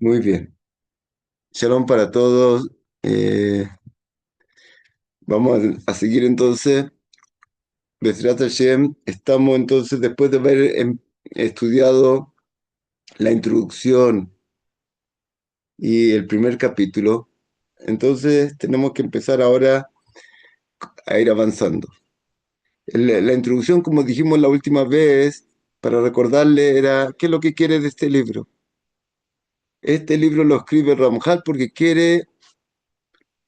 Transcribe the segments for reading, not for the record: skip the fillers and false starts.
Muy bien. Shalom para todos. Eh, Vamos a seguir entonces. Bezrat Hashem. Estamos entonces, después de haber estudiado la introducción y el primer capítulo, entonces tenemos que empezar ahora a ir avanzando. La introducción, como dijimos la última vez, para recordarle, era ¿qué es lo que quiere de este libro? Este libro lo escribe Ramjal porque quiere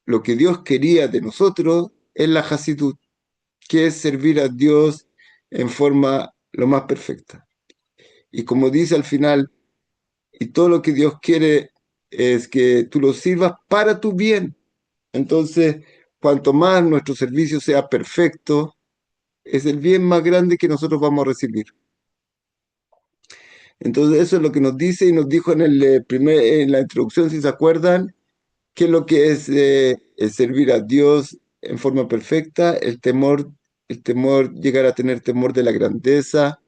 lo que Dios quería de nosotros en la Hasidut, que es servir a Dios en forma lo más perfecta. Y como dice al final, y todo lo que Dios quiere es que tú lo sirvas para tu bien. Entonces, cuanto más nuestro servicio sea perfecto, es el bien más grande que nosotros vamos a recibir. Entonces, eso es lo que nos dice y nos dijo en en la introducción, si se acuerdan, qué es lo que es servir a Dios en forma perfecta, el temor, llegar a tener temor de la grandeza,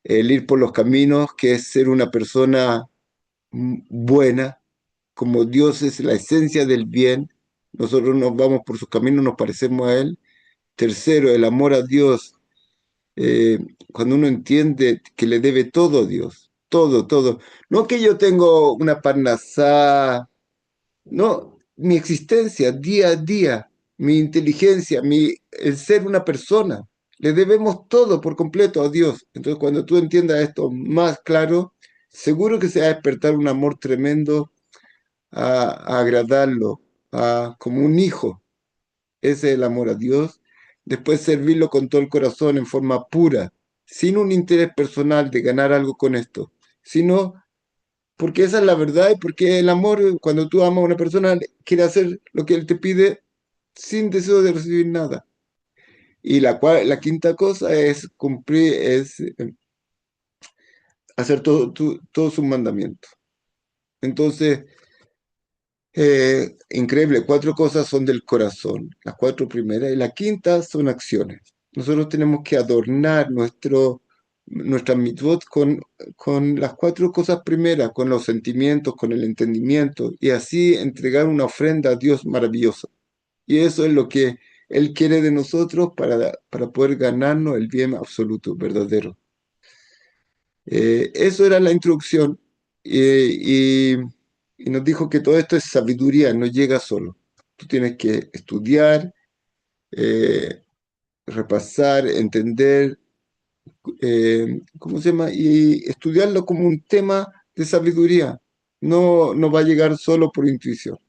el ir por los caminos, que es ser una persona buena, como Dios es la esencia del bien, nosotros nos vamos por sus caminos, nos parecemos a Él. Tercero, el amor a Dios, eh, cuando uno entiende que le debe todo a Dios, todo, todo. No que yo tengo una parnasá, no, mi existencia día a día, mi inteligencia, el ser una persona, le debemos todo por completo a Dios. Entonces, cuando tú entiendas esto más claro, seguro que se va a despertar un amor tremendo a agradarlo, como un hijo. Ese es el amor a Dios. Después servirlo con todo el corazón, en forma pura, sin un interés personal de ganar algo con esto, sino porque esa es la verdad y porque el amor, cuando tú amas a una persona, quiere hacer lo que él te pide sin deseo de recibir nada. Y la quinta cosa es cumplir, hacer todos sus mandamientos. Entonces, increíble, cuatro cosas son del corazón, las cuatro primeras, y la quinta son acciones. Nosotros tenemos que adornar nuestra mitzvot con las cuatro cosas primeras, con los sentimientos, con el entendimiento, y así entregar una ofrenda a Dios maravillosa. Y eso es lo que Él quiere de nosotros para poder ganarnos el bien absoluto, verdadero. Eso era la introducción. Y, y nos dijo que todo esto es sabiduría, no llega solo. Tú tienes que estudiar, eh, repasar, entender, ¿cómo se llama? Y estudiarlo como un tema de sabiduría. No, no va a llegar solo por intuición.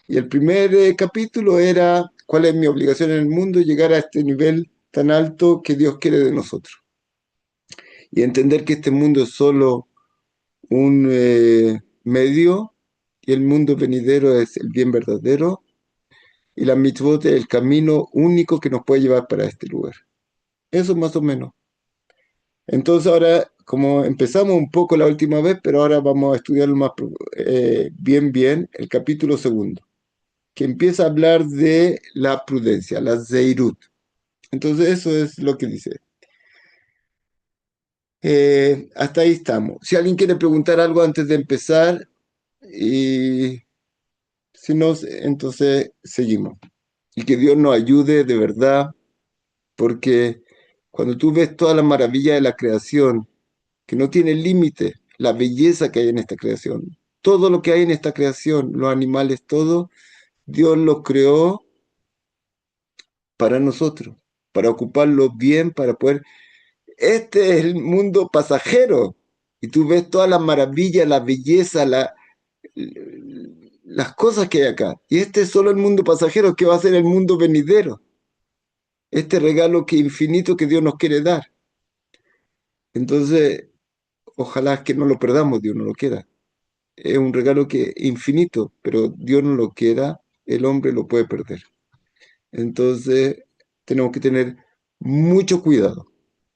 Y el primer capítulo era ¿cuál es mi obligación en el mundo? Llegar a este nivel tan alto que Dios quiere de nosotros. Y entender que este mundo es solo un medio y el mundo venidero es el bien verdadero y la mitzvot es el camino único que nos puede llevar para este lugar. Eso más o menos. Entonces ahora, como empezamos un poco la última vez, pero ahora vamos a estudiarlo más bien, el capítulo segundo, que empieza a hablar de la prudencia, la zeirut. Entonces eso es lo que dice. Hasta ahí estamos. Si alguien quiere preguntar algo antes de empezar, y si no, entonces seguimos. Y que Dios nos ayude de verdad, porque cuando tú ves toda la maravilla de la creación, que no tiene límite, la belleza que hay en esta creación, todo lo que hay en esta creación, los animales, todo, Dios lo creó para nosotros, para ocuparlo bien, para poder... Este es el mundo pasajero, y tú ves todas las maravillas, la belleza, las cosas que hay acá. Y este es solo el mundo pasajero, que va a ser el mundo venidero. Este regalo que infinito que Dios nos quiere dar. Entonces, ojalá que no lo perdamos, Dios no lo quiera. Es un regalo que infinito, pero Dios no lo quiera, el hombre lo puede perder. Entonces, tenemos que tener mucho cuidado.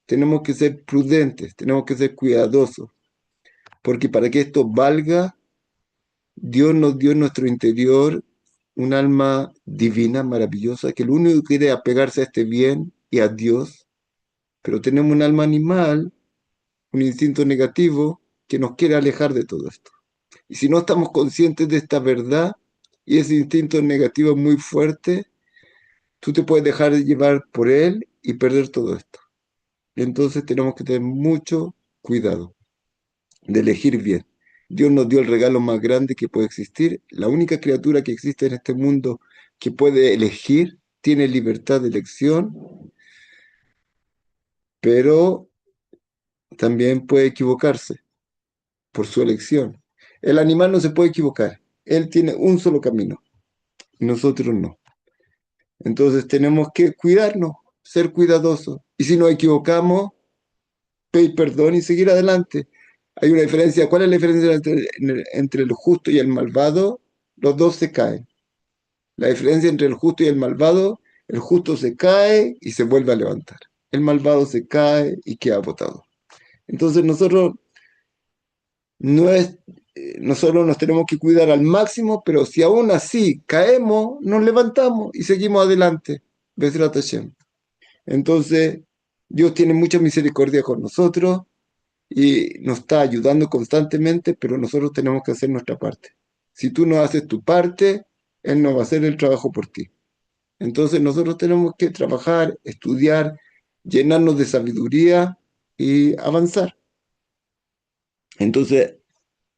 Tenemos que ser prudentes, tenemos que ser cuidadosos, porque para que esto valga, Dios nos dio en nuestro interior un alma divina, maravillosa, que lo único que quiere es apegarse a este bien y a Dios, pero tenemos un alma animal, un instinto negativo que nos quiere alejar de todo esto. Y si no estamos conscientes de esta verdad y ese instinto negativo es muy fuerte, tú te puedes dejar de llevar por él y perder todo esto. Entonces tenemos que tener mucho cuidado de elegir bien. Dios nos dio el regalo más grande que puede existir. La única criatura que existe en este mundo que puede elegir, tiene libertad de elección, pero también puede equivocarse por su elección. El animal no se puede equivocar. Él tiene un solo camino y nosotros no. Entonces tenemos que cuidarnos, ser cuidadosos. Y si nos equivocamos, pedir perdón y seguir adelante. Hay una diferencia. ¿Cuál es la diferencia entre el justo y el malvado? Los dos se caen. La diferencia entre el justo y el justo se cae y se vuelve a levantar. El malvado se cae y queda botado. Entonces no es, nosotros nos tenemos que cuidar al máximo, pero si aún así caemos, nos levantamos y seguimos adelante. Besrat Hashem. Entonces, Dios tiene mucha misericordia con nosotros y nos está ayudando constantemente, pero nosotros tenemos que hacer nuestra parte. Si tú no haces tu parte, Él no va a hacer el trabajo por ti. Entonces nosotros tenemos que trabajar, estudiar, llenarnos de sabiduría y avanzar. Entonces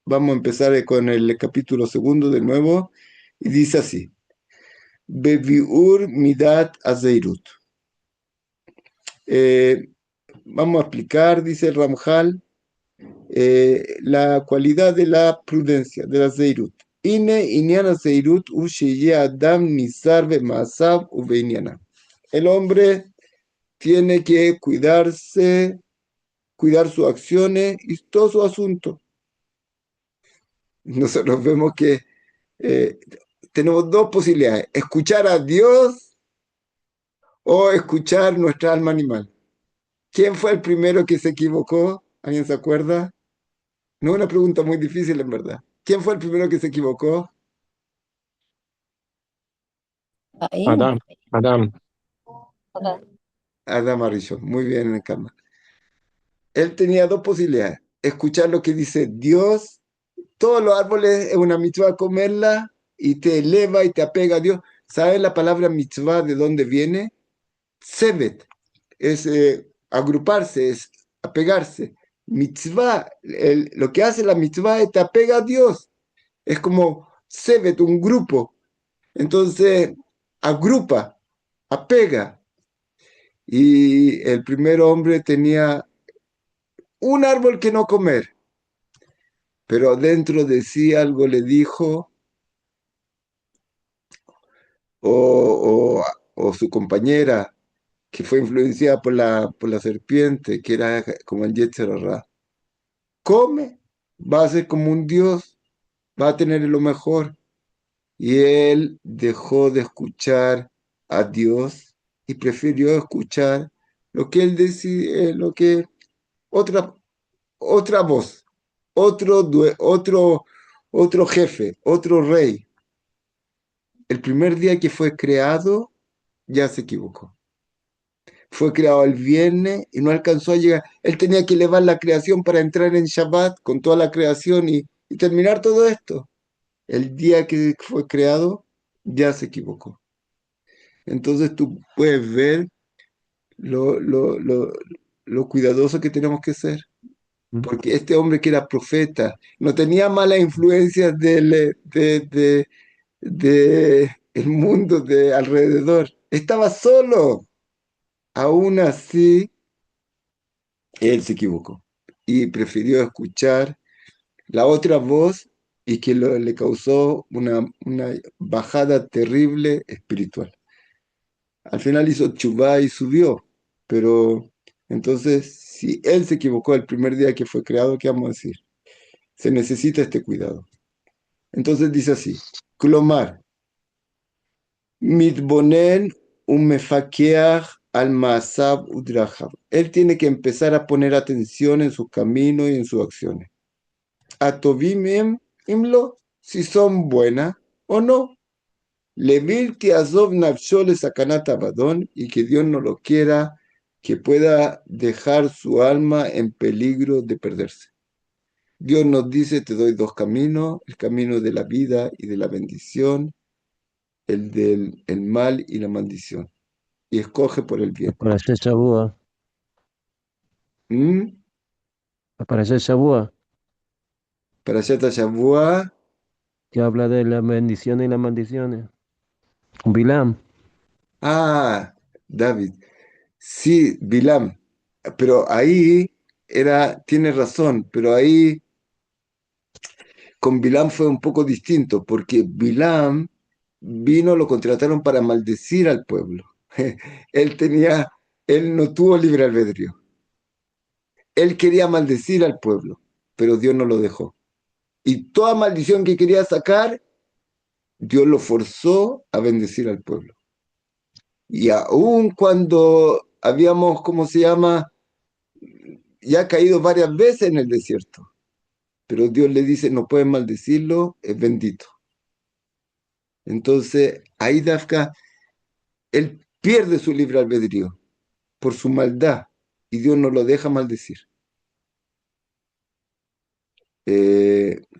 vamos a empezar con el capítulo segundo de nuevo y dice así: Beviur midat azeirut. Eh, Vamos a explicar, dice el Ramjal, la cualidad de la prudencia, de la zeirut. Ine inyana zeirut u sheye adam nisarve masav uveiniana. El hombre tiene que cuidarse, cuidar sus acciones y todo su asunto. Nosotros vemos que eh, tenemos dos posibilidades: escuchar a Dios o escuchar nuestra alma animal. ¿Quién fue el primero que se equivocó? ¿Alguien se acuerda? No es una pregunta muy difícil, en verdad. ¿Quién fue el primero que se equivocó? Caín. Adán, Adán. Adam Arishon. Muy bien, en el cama. Él tenía dos posibilidades: escuchar lo que dice Dios. Todos los árboles es una mitzvah comerla y te eleva y te apega a Dios. ¿Sabes la palabra mitzvah de dónde viene? Sebet, es agruparse, es apegarse. Mitzvah, lo que hace la mitzvah es te apega a Dios. Es como Sebet, un grupo. Entonces, agrupa, apega. Y el primer hombre tenía un árbol que no comer, pero dentro de sí algo le dijo, o, o su compañera, que fue influenciada por la serpiente, que era como el Yetzer Hará. Come, va a ser como un dios, va a tener lo mejor. Y él dejó de escuchar a Dios y prefirió escuchar lo que él decía, lo que otra, otra voz, otro jefe, otro rey. El primer día que fue creado, ya se equivocó. Fue creado el viernes y no alcanzó a llegar. Él tenía que elevar la creación para entrar en Shabbat con toda la creación y terminar todo esto. El día que fue creado, ya se equivocó. Entonces tú puedes ver lo, lo, lo, lo cuidadoso que tenemos que ser. Porque este hombre que era profeta no tenía malas influencias de el mundo de alrededor. Estaba solo. Aún así, él se equivocó y prefirió escuchar la otra voz y que le causó una bajada terrible espiritual. Al final hizo tshuvá y subió, pero entonces, si él se equivocó el primer día que fue creado, ¿qué vamos a decir? Se necesita este cuidado. Entonces dice así: Klomar, mitbonen umefakeach al maasav udrajav. Él tiene que empezar a poner atención en sus caminos y en sus acciones. Atovim imlo, si son buenas o no. Levil que azov nafshole sakanat abadón, y que Dios no lo quiera, que pueda dejar su alma en peligro de perderse. Dios nos dice, te doy dos caminos, el camino de la vida y de la bendición, el del el mal y la maldición. Y escoge por el bien. Aparece Shabúa. ¿Mm? Aparece Shabúa, Parashat Shavua. que habla de las bendiciones y las maldiciones. Bilam. Ah, David. Sí, Bilam. Pero ahí tiene razón, pero ahí con Bilam fue un poco distinto, porque Bilam vino, lo contrataron para maldecir al pueblo. Él tenía, él no tuvo libre albedrío. Él quería maldecir al pueblo, pero Dios no lo dejó. Y toda maldición que quería sacar, Dios lo forzó a bendecir al pueblo. Y aun cuando habíamos, ¿cómo se llama? Ya caído varias veces en el desierto, pero Dios le dice, no puedes maldecirlo, es bendito. Entonces, ahí Dafka, él pierde su libre albedrío por su maldad y Dios no lo deja maldecir.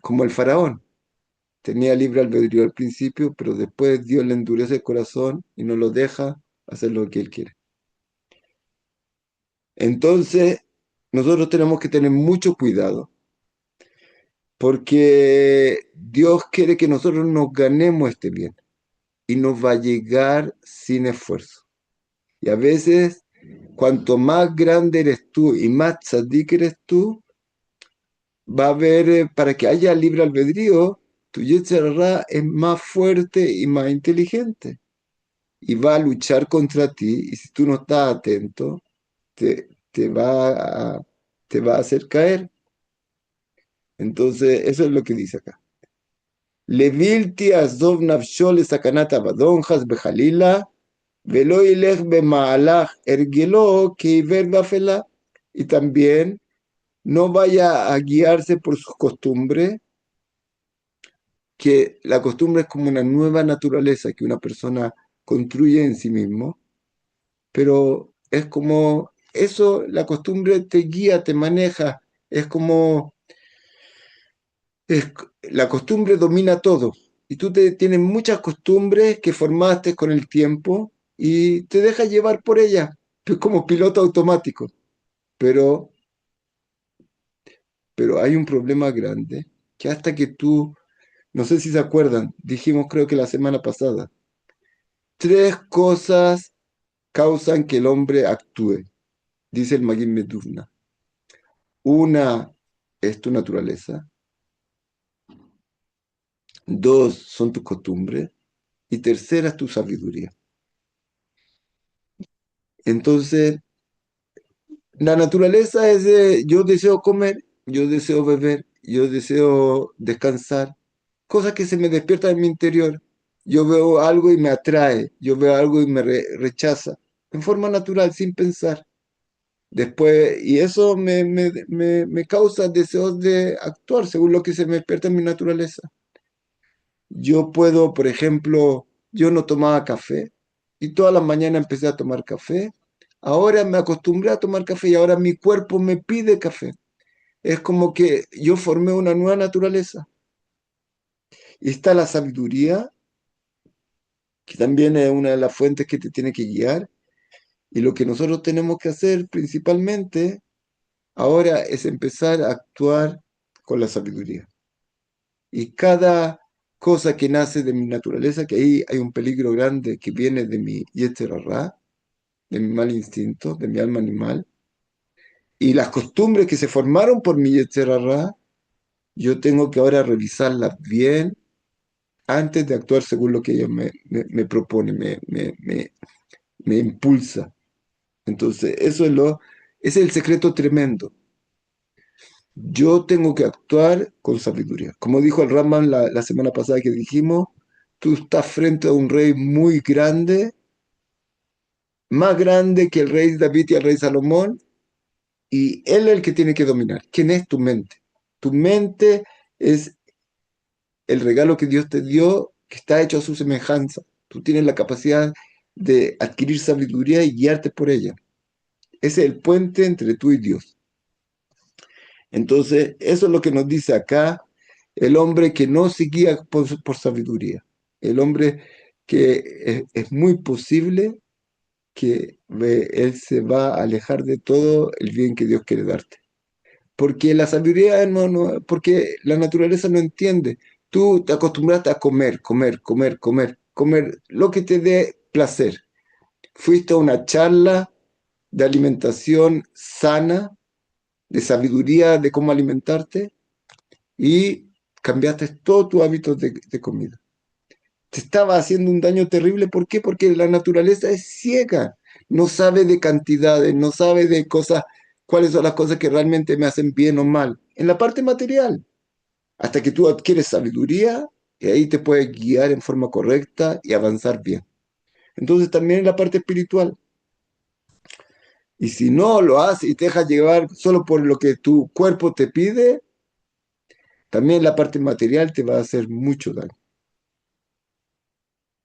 Como el faraón, tenía libre albedrío al principio, pero después Dios le endurece el corazón y no lo deja hacer lo que él quiere. Entonces, nosotros tenemos que tener mucho cuidado, porque Dios quiere que nosotros nos ganemos este bien y nos va a llegar sin esfuerzo. Y a veces, cuanto más grande eres tú y más tzadik eres tú, va a haber, para que haya libre albedrío, tu Yetzer Hara es más fuerte y más inteligente y va a luchar contra ti y si tú no estás atento, te va te va a hacer caer. Entonces, eso es lo que dice acá. Levilti azov nafsho lesakanat abadonjas bejalila, velo ilech bemaalach ergelo keiver bafela. Y también no vaya a guiarse por sus costumbres, que la costumbre es como una nueva naturaleza que una persona construye en sí mismo, pero es como eso, la costumbre te guía, te maneja, es como es- la costumbre domina todo. Y tú tienes muchas costumbres que formaste con el tiempo y te dejas llevar por ellas, es como piloto automático. Pero, pero hay un problema grande, que hasta que tú, no sé si se acuerdan, dijimos creo que la semana pasada, tres cosas causan que el hombre actúe, dice el Magid Meduvna. Una es tu naturaleza, dos son tus costumbres y tercera es tu sabiduría. Entonces, la naturaleza es de yo deseo comer, yo deseo beber, yo deseo descansar, cosas que se me despiertan en mi interior. Yo veo algo y me atrae, yo veo algo y me rechaza, en forma natural, sin pensar. Después, y eso me causa deseos de actuar según lo que se me despierta en mi naturaleza. Yo puedo, por ejemplo, yo no tomaba café y todas las mañanas empecé a tomar café. Ahora me acostumbré a tomar café y ahora mi cuerpo me pide café. Es como que yo formé una nueva naturaleza. Y está la sabiduría, que también es una de las fuentes que te tiene que guiar. Y lo que nosotros tenemos que hacer principalmente ahora es empezar a actuar con la sabiduría. Y cada cosa que nace de mi naturaleza, que ahí hay un peligro grande que viene de mi Yetzer Hara, de mi mal instinto, de mi alma animal, y las costumbres que se formaron por mi Yetzer Hara, yo tengo que ahora revisarlas bien antes de actuar según lo que ellos me propone, me impulsa. Entonces, ese es el secreto tremendo. Yo tengo que actuar con sabiduría. Como dijo el Ramban la semana pasada que dijimos, tú estás frente a un rey muy grande, más grande que el rey David y el rey Salomón, y él es el que tiene que dominar. ¿Quién es tu mente? Tu mente es el regalo que Dios te dio, que está hecho a su semejanza. Tú tienes la capacidad de adquirir sabiduría y guiarte por ella. Ese es el puente entre tú y Dios. Entonces, eso es lo que nos dice acá el hombre que no se guía por sabiduría. El hombre que es muy posible que él se va a alejar de todo el bien que Dios quiere darte. Porque la sabiduría porque la naturaleza no entiende. Tú te acostumbraste a comer, comer, comer, comer, comer lo que te dé placer. Fuiste a una charla de alimentación sana, de sabiduría de cómo alimentarte y cambiaste todos tus hábitos de comida. Te estaba haciendo un daño terrible. ¿Por qué? Porque la naturaleza es ciega. No sabe de cantidades, no sabe de cosas, cuáles son las cosas que realmente me hacen bien o mal. En la parte material, hasta que tú adquieres sabiduría y ahí te puedes guiar en forma correcta y avanzar bien. Entonces también en la parte espiritual. Y si no lo haces y te dejas llevar solo por lo que tu cuerpo te pide, también la parte material te va a hacer mucho daño.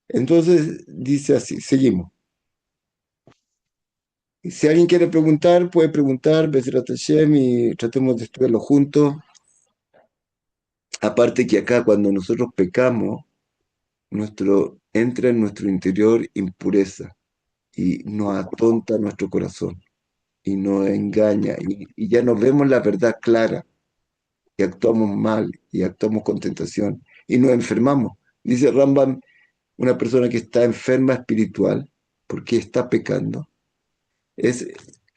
Entonces dice así, seguimos. Si alguien quiere preguntar, puede preguntar, Bezrat Hashem, y tratemos de estudiarlo juntos. Aparte que acá cuando nosotros pecamos, entra en nuestro interior impureza y nos atonta nuestro corazón y nos engaña y ya no vemos la verdad clara y actuamos mal y actuamos con tentación y nos enfermamos. Dice Rambam, una persona que está enferma espiritual porque está pecando, es,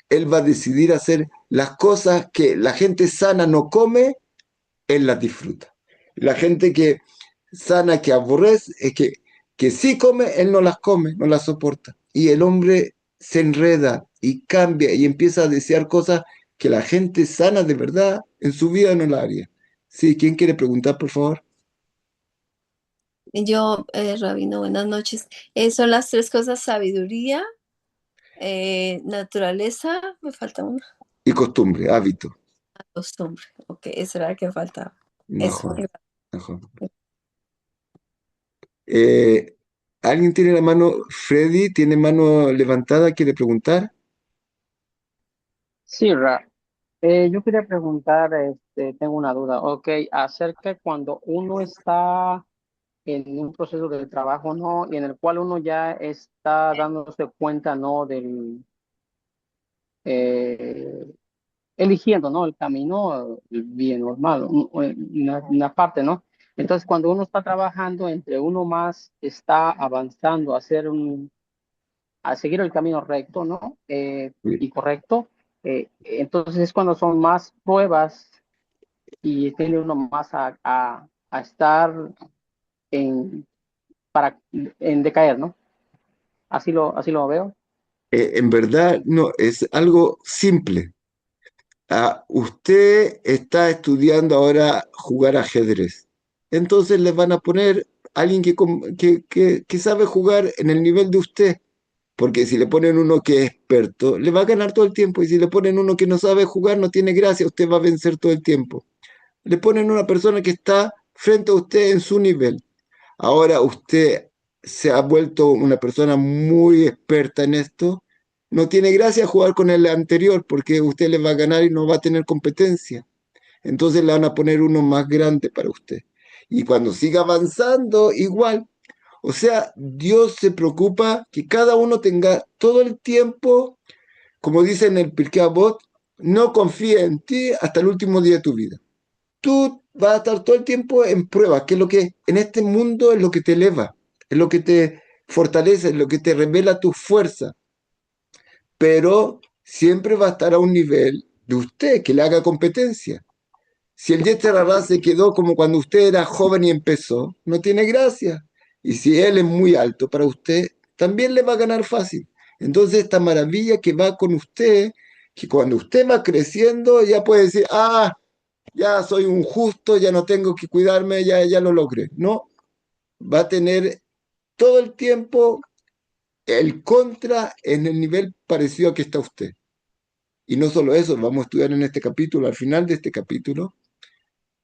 él va a decidir hacer las cosas que la gente sana no come, él las disfruta. La gente que sana, que aborrece, que sí come, él no las come, no las soporta. Y el hombre se enreda y cambia y empieza a desear cosas que la gente sana de verdad en su vida no la haría. Sí, ¿quién quiere preguntar, por favor? Yo, Rabino, buenas noches. Son las tres cosas: sabiduría, naturaleza, me falta una, Y costumbre, hábito. costumbre. Ok, eso era lo que faltaba. Eso. Mejor, mejor. Eh, ¿Alguien tiene la mano? Freddy, ¿tiene mano levantada? ¿Quiere preguntar? Sí, yo quería preguntar, tengo una duda, ok, acerca de cuando uno está en un proceso de trabajo, ¿no? Y en el cual uno ya está dándose cuenta, ¿no? Eh, Eligiendo, ¿no? El camino bien normal, una parte, ¿no? Entonces, cuando uno está trabajando, entre uno más está avanzando a seguir el camino recto, ¿no? Sí. Y correcto. Entonces es cuando son más pruebas y tiene uno más a estar en, en decaer, ¿no? Así lo veo. En verdad, no, es algo simple. Usted está estudiando ahora jugar ajedrez. Entonces le van a poner a alguien que sabe jugar en el nivel de usted. Porque si le ponen uno que es experto, le va a ganar todo el tiempo. Y si le ponen uno que no sabe jugar, no tiene gracia, usted va a vencer todo el tiempo. Le ponen una persona que está frente a usted en su nivel. Ahora usted se ha vuelto una persona muy experta en esto. No tiene gracia jugar con el anterior porque usted le va a ganar y no va a tener competencia. Entonces le van a poner uno más grande para usted. Y cuando siga avanzando, igual. O sea, Dios se preocupa que cada uno tenga todo el tiempo, como dice en el Pirkei Avot, no confía en ti hasta el último día de tu vida. Tú vas a estar todo el tiempo en prueba, que es lo que en este mundo es lo que te eleva, es lo que te fortalece, es lo que te revela tu fuerza, pero siempre va a estar a un nivel de usted que le haga competencia. Si el Yetzer Hará se quedó como cuando usted era joven y empezó, no tiene gracia. Y si él es muy alto para usted, también le va a ganar fácil. Entonces esta maravilla que va con usted, que cuando usted va creciendo ya puede decir, ya soy un justo, ya no tengo que cuidarme, ya lo logré. No, va a tener todo el tiempo el contra en el nivel parecido a que está usted. Y no solo eso, vamos a estudiar en este capítulo, al final de este capítulo,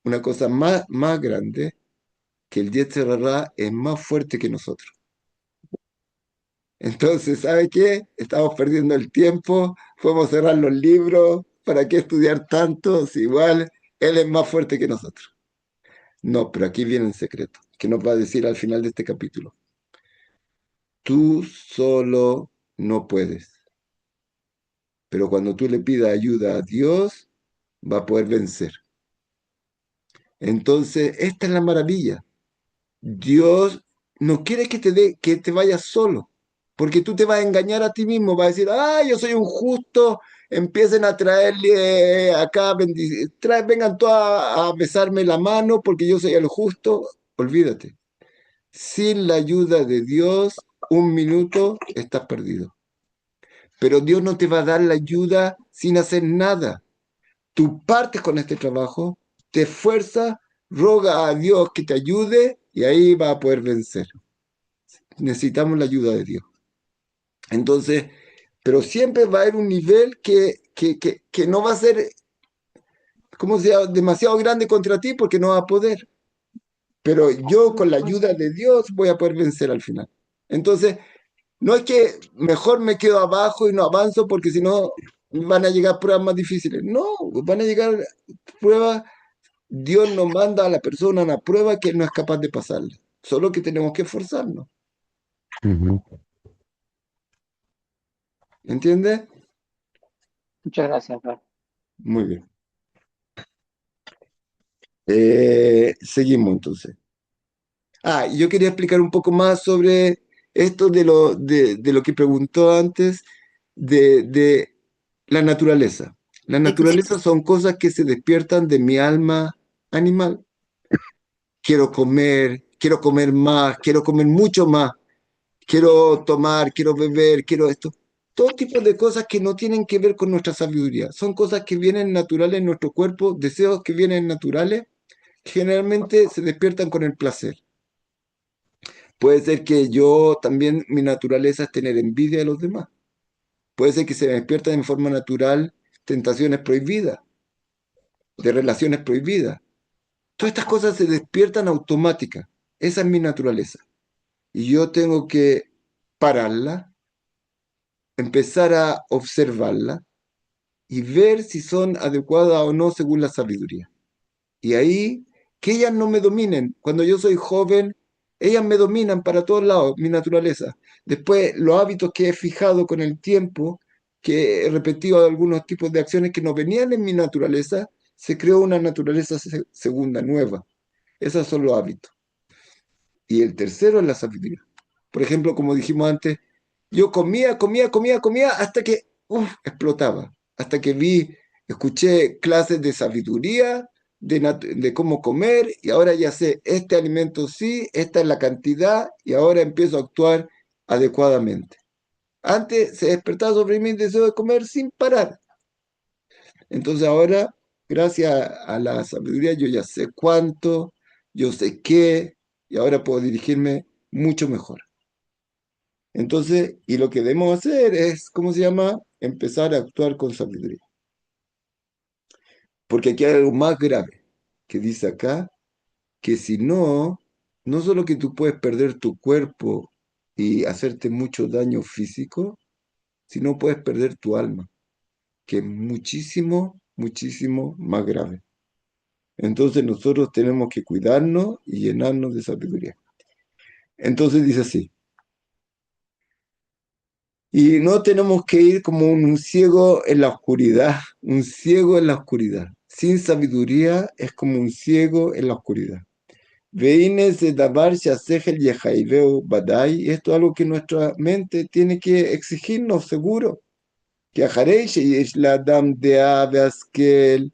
una cosa más grande, que el Yetzer Hará es más fuerte que nosotros. Entonces, ¿sabe qué? Estamos perdiendo el tiempo, podemos cerrar los libros, ¿Para qué estudiar tanto si igual Él es más fuerte que nosotros? No, pero aquí viene el secreto, que nos va a decir al final de este capítulo. Tú solo no puedes, pero cuando tú le pidas ayuda a Dios, va a poder vencer. Entonces, esta es la maravilla. Dios no quiere que te vayas solo, porque tú te vas a engañar a ti mismo, vas a decir, ah, yo soy un justo, empiecen a traerle acá, vengan todos a besarme la mano porque yo soy el justo. Olvídate, sin la ayuda de Dios, un minuto estás perdido. Pero Dios no te va a dar la ayuda sin hacer nada. Tú partes con este trabajo, te esfuerzas, roga a Dios que te ayude y ahí va a poder vencer. Necesitamos la ayuda de Dios. Entonces, pero siempre va a haber un nivel que no va a ser, como sea, demasiado grande contra ti porque no va a poder. Pero yo con la ayuda de Dios voy a poder vencer al final. Entonces, no es que mejor me quedo abajo y no avanzo porque si no van a llegar pruebas más difíciles. No, van a llegar pruebas. Dios nos manda a la persona una prueba que él no es capaz de pasarle. Solo que tenemos que esforzarnos. Ujú. ¿Entiendes? Muchas gracias, Raf. Muy bien. Seguimos entonces. Ah, yo quería explicar un poco más sobre esto de lo que preguntó antes de la naturaleza. La ¿De qué? naturaleza son cosas que se despiertan de mi alma animal. Quiero comer más, quiero comer mucho más, quiero tomar, quiero beber, quiero esto. Todo tipo de cosas que no tienen que ver con nuestra sabiduría. Son cosas que vienen naturales en nuestro cuerpo, deseos que vienen naturales, que generalmente se despiertan con el placer. Puede ser que yo también, mi naturaleza es tener envidia de los demás. Puede ser que se me despiertan en forma natural tentaciones prohibidas, de relaciones prohibidas. Todas estas cosas se despiertan automáticas. Esa es mi naturaleza. Y yo tengo que pararla, empezar a observarla y ver si son adecuadas o no según la sabiduría. Y ahí, que ellas no me dominen. Cuando yo soy joven, ellas me dominan para todos lados, mi naturaleza. Después, los hábitos que he fijado con el tiempo, que he repetido algunos tipos de acciones que no venían en mi naturaleza, se creó una naturaleza segunda, nueva. Esos son los hábitos. Y el tercero es la sabiduría. Por ejemplo, como dijimos antes, yo comía hasta que explotaba. Hasta que escuché clases de sabiduría, de cómo comer, y ahora ya sé, este alimento sí, esta es la cantidad, y ahora empiezo a actuar adecuadamente. Antes se despertaba sobre mí el deseo de comer sin parar. Entonces ahora, gracias a la sabiduría, yo ya sé cuánto, yo sé qué, y ahora puedo dirigirme mucho mejor. Entonces, y lo que debemos hacer es, ¿cómo se llama? Empezar a actuar con sabiduría. Porque aquí hay algo más grave que dice acá, que si no, no solo que tú puedes perder tu cuerpo y hacerte mucho daño físico, sino puedes perder tu alma, que es muchísimo, muchísimo más grave. Entonces nosotros tenemos que cuidarnos y llenarnos de sabiduría. Entonces dice así, y no tenemos que ir como un ciego en la oscuridad, un ciego en la oscuridad. Sin sabiduría es como un ciego en la oscuridad. Veines de davar shasehel yehaiveu badai, esto es algo que nuestra mente tiene que exigirnos seguro. Que אחרי שיש לאדם דעה והשכל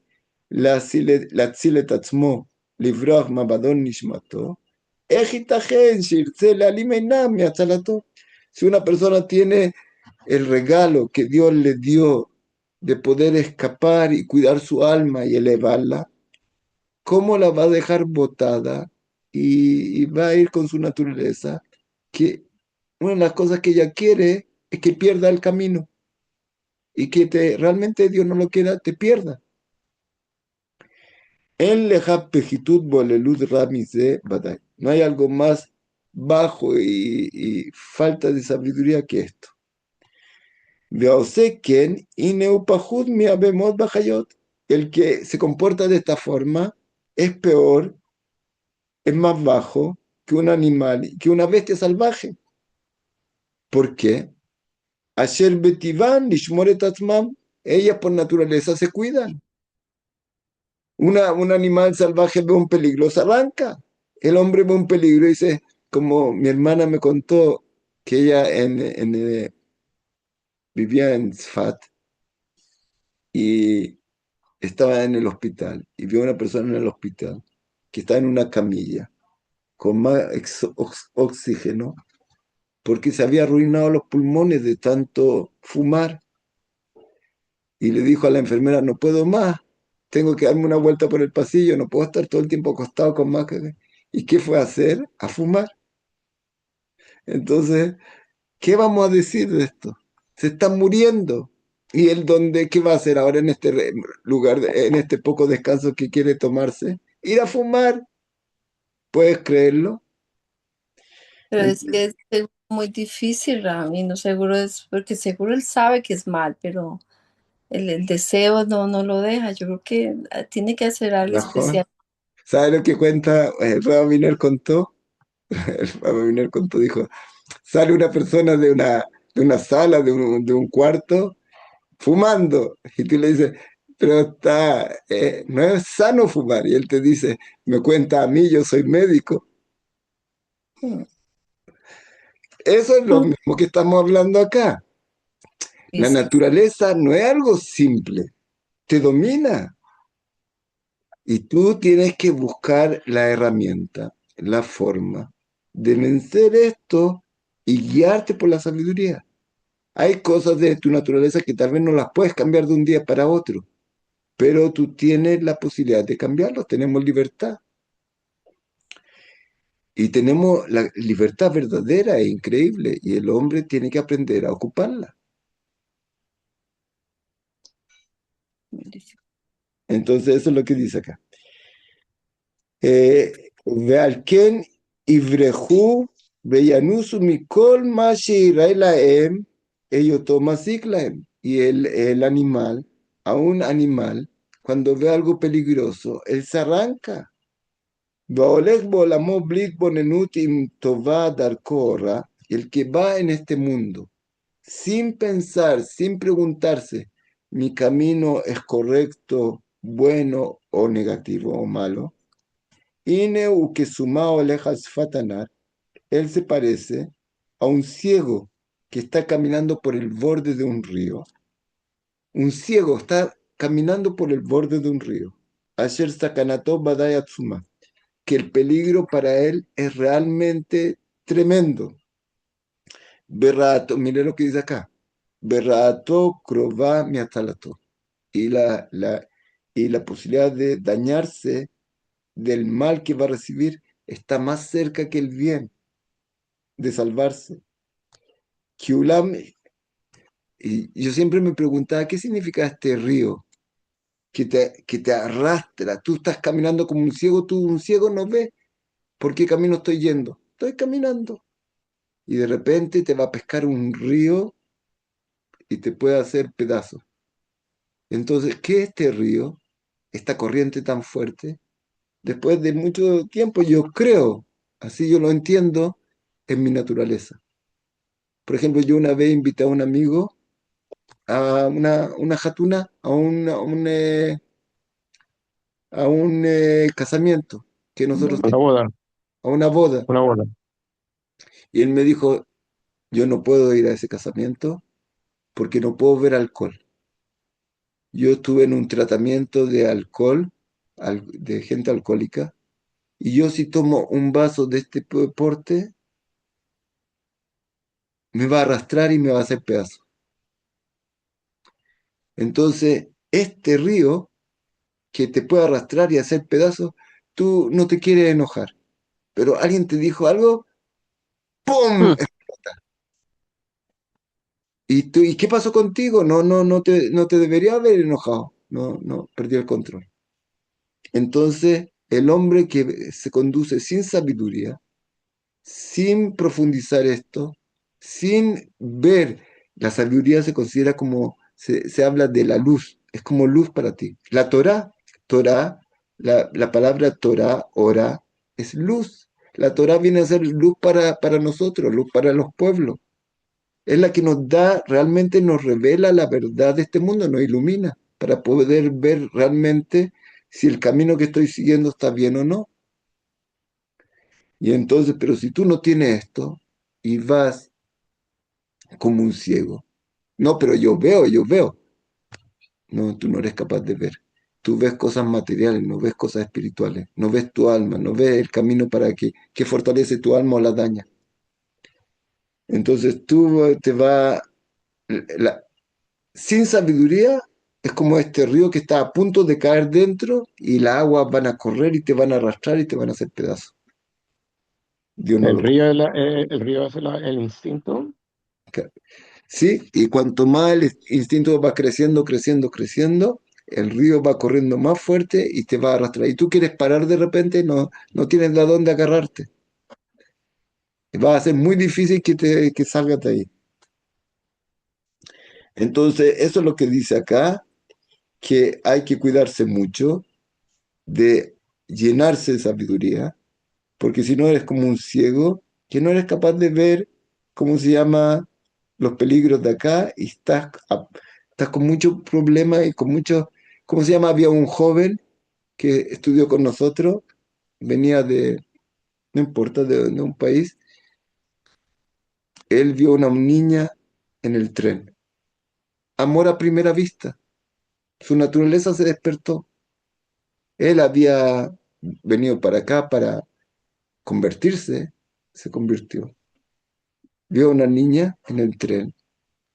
להציל את עצמו, לברוח מאבדון נשמתו, איך ייתכן שירצה להעלים עיניו מהצלתו? Si una persona tiene el regalo que Dios le dio de poder escapar y cuidar su alma y elevarla, ¿cómo la va a dejar botada y va a ir con su naturaleza? Que una de las cosas que ella quiere es que pierda el camino y que realmente Dios no lo quiera, te pierda. En leja pejitud bolelud ramize badai. No hay algo más bajo y falta de sabiduría que esto. Veoseken y neupahud mi abemot bajayot. El que se comporta de esta forma es peor, es más bajo que un animal, que una bestia salvaje. ¿Por qué? Asher betivan lishmoret atzmam. Ellas por naturaleza se cuidan. Un animal salvaje ve un peligro, se arranca. El hombre ve un peligro y dice, como mi hermana me contó que ella vivía en Sfat y estaba en el hospital y vio a una persona en el hospital que está en una camilla con más oxígeno porque se había arruinado los pulmones de tanto fumar y le dijo a la enfermera, no puedo más, tengo que darme una vuelta por el pasillo, no puedo estar todo el tiempo acostado con más que... ¿Y qué fue a hacer? A fumar. Entonces, ¿qué vamos a decir de esto? Se están muriendo. ¿Y él dónde, qué va a hacer ahora en este lugar, en este poco descanso que quiere tomarse? Ir a fumar. ¿Puedes creerlo? Pero es que es muy difícil, Rami, no seguro es, porque seguro él sabe que es mal, pero el deseo no lo deja. Yo creo que tiene que hacer algo Rajón. especial. ¿Sabe lo que cuenta Rabiner contó? El Rabiner contó, dijo, sale una persona de una sala, de un cuarto, fumando. Y tú le dices, pero está, no es sano fumar. Y él te dice, me cuenta a mí, yo soy médico. Mm. Eso es lo mismo que estamos hablando acá. La Dice, naturaleza no es algo simple, te domina. Y tú tienes que buscar la herramienta, la forma de vencer esto y guiarte por la sabiduría. Hay cosas de tu naturaleza que tal vez no las puedes cambiar de un día para otro, pero tú tienes la posibilidad de cambiarlos, tenemos libertad. Y tenemos la libertad verdadera e increíble, y el hombre tiene que aprender a ocuparla. Entonces, eso es lo que dice acá. ועל כן יברחו וינוסו מכל מה שיראה להם היותו מזיק להם. Y el animal, a un animal, cuando ve algo peligroso, él se arranca. והולך בעולמו בלי התבוננות אם טובה דרכו או רע. Y el que va en este mundo, sin pensar, sin preguntarse, mi camino es correcto, bueno o negativo o malo, Ine ukesumao lejas fatanar, él se parece a un ciego que está caminando por el borde de un río. Un ciego está caminando por el borde de un río. Asher sakanato badayatsuma, que el peligro para él es realmente tremendo. Berrato, mire lo que dice acá. Berrato krova miatalato. Y la posibilidad de dañarse del mal que va a recibir está más cerca que el bien de salvarse. Kiulam, y yo siempre me preguntaba, ¿qué significa este río que te arrastra? Tú estás caminando como un ciego, tú un ciego no ves por qué camino estoy yendo. Estoy caminando. Y de repente te va a pescar un río y te puede hacer pedazos. Entonces, ¿qué es este río? Esta corriente tan fuerte. Después de mucho tiempo, yo creo, así yo lo entiendo, en mi naturaleza. Por ejemplo, yo una vez invité a un amigo a una jatuna, a un casamiento que nosotros Una tenemos, boda, a una boda. una boda. Y él me dijo, yo no puedo ir a ese casamiento porque no puedo ver alcohol. Yo estuve en un tratamiento de alcohol, de gente alcohólica, y yo si tomo un vaso de este porte, me va a arrastrar y me va a hacer pedazos. Entonces, este río que te puede arrastrar y hacer pedazos, tú no te quieres enojar, pero alguien te dijo algo, ¡pum! Hmm. ¿Y qué pasó contigo? No te debería haber enojado. No, perdió el control. Entonces, el hombre que se conduce sin sabiduría, sin profundizar esto, sin ver La sabiduría se considera como, se habla de la luz, es como luz para ti. La Torah, la palabra Torah, ora, es luz. La Torah viene a ser luz para nosotros, luz para los pueblos. Es la que nos da, realmente nos revela la verdad de este mundo, nos ilumina para poder ver realmente si el camino que estoy siguiendo está bien o no. Y entonces, pero si tú no tienes esto y vas como un ciego, no, pero yo veo. No, tú no eres capaz de ver. Tú ves cosas materiales, no ves cosas espirituales, no ves tu alma, no ves el camino para que fortalece tu alma o la daña. Entonces tú te vas, la- sin sabiduría es como este río que está a punto de caer dentro y las aguas van a correr y te van a arrastrar y te van a hacer pedazos. Dios no El lo río, el río es el instinto. permite. ¿Sí? Y cuanto más el instinto va creciendo, creciendo, creciendo, el río va corriendo más fuerte y te va a arrastrar. Y tú quieres parar de repente, no, no tienes de dónde agarrarte. Va a ser muy difícil que salgas de ahí. Entonces, eso es lo que dice acá, que hay que cuidarse mucho de llenarse de sabiduría, porque si no eres como un ciego, que no eres capaz de ver, ¿cómo se llama? Los peligros de acá y estás con muchos problemas y con muchos, ¿cómo se llama? Había un joven que estudió con nosotros, venía de, no importa, de un país, él vio a una niña en el tren. Amor a primera vista, su naturaleza se despertó. Él había venido para acá para convertirse, se convirtió. Vio a una niña en el tren,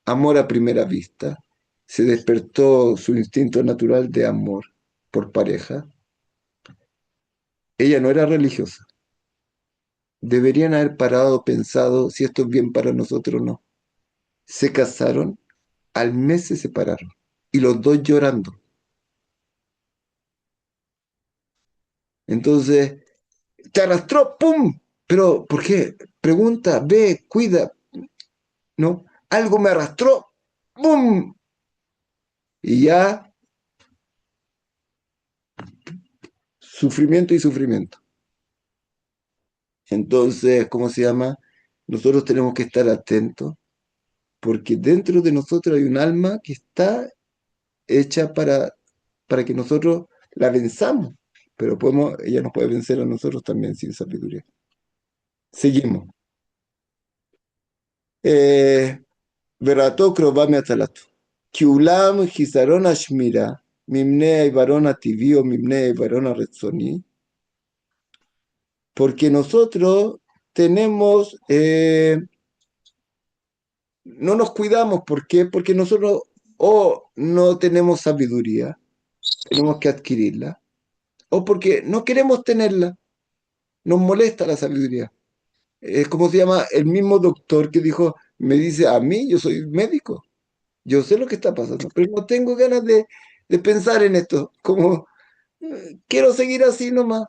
amor a primera vista, se despertó su instinto natural de amor por pareja. Ella no era religiosa. Deberían haber parado, pensado si esto es bien para nosotros o no. Se casaron, al mes se separaron y los dos llorando. Entonces, te arrastró, ¡pum! Pero, ¿por qué? Pregunta, ve, cuida, ¿no? Algo me arrastró, ¡pum! Y ya, sufrimiento y sufrimiento. Entonces, ¿cómo se llama? Nosotros tenemos que estar atentos porque dentro de nosotros hay un alma que está hecha para que nosotros la venzamos, pero ella nos puede vencer a nosotros también sin sabiduría. Seguimos. Verato krobame atzalato. Kiulam gizaron ashmira, mimnea y varona tibio, mimnea y varona retzoni, porque nosotros tenemos, no nos cuidamos, ¿por qué? Porque nosotros o no tenemos sabiduría, tenemos que adquirirla, o porque no queremos tenerla, nos molesta la sabiduría. Es como se llama el mismo doctor que dijo, me dice a mí, yo soy médico, yo sé lo que está pasando, pero no tengo ganas de pensar en esto, como quiero seguir así nomás,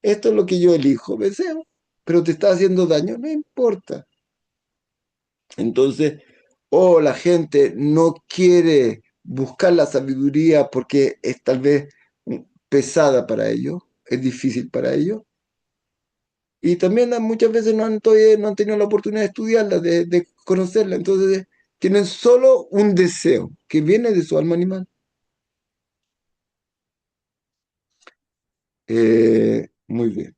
esto es lo que yo elijo, deseo, pero te está haciendo daño, no importa. Entonces, o la gente no quiere buscar la sabiduría porque es tal vez pesada para ellos, es difícil para ellos. Y también muchas veces no han tenido la oportunidad de estudiarla, de conocerla. Entonces tienen solo un deseo que viene de su alma animal. Muy bien.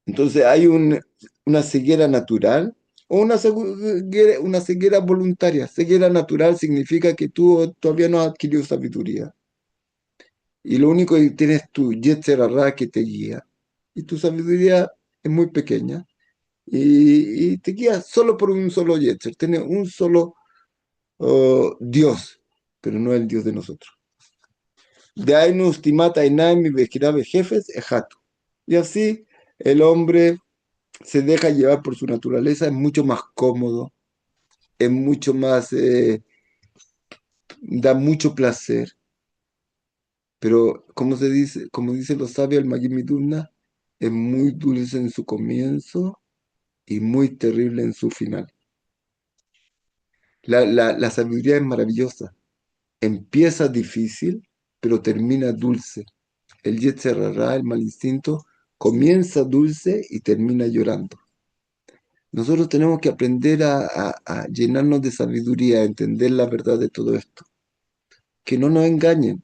Entonces hay una ceguera natural o una ceguera voluntaria. Ceguera natural significa que tú todavía no has adquirido sabiduría. Y lo único que tienes es tu Yetzer Hará que te guía. Y tu sabiduría es muy pequeña. Y te guías solo por un solo Yetzer. Tienes un solo Dios, pero no el Dios de nosotros. De Ainus Timata Inaim y Bejirabe Jefes Ejatu. Y así el hombre se deja llevar por su naturaleza, es mucho más cómodo, es mucho más, da mucho placer, pero como se dice, como dicen los sabios, el Magid Miduna es muy dulce en su comienzo y muy terrible en su final. La sabiduría es maravillosa. Empieza difícil, pero termina dulce. El Yetzer Hará, el mal instinto, comienza dulce y termina llorando. Nosotros tenemos que aprender a llenarnos de sabiduría, a entender la verdad de todo esto. Que no nos engañen.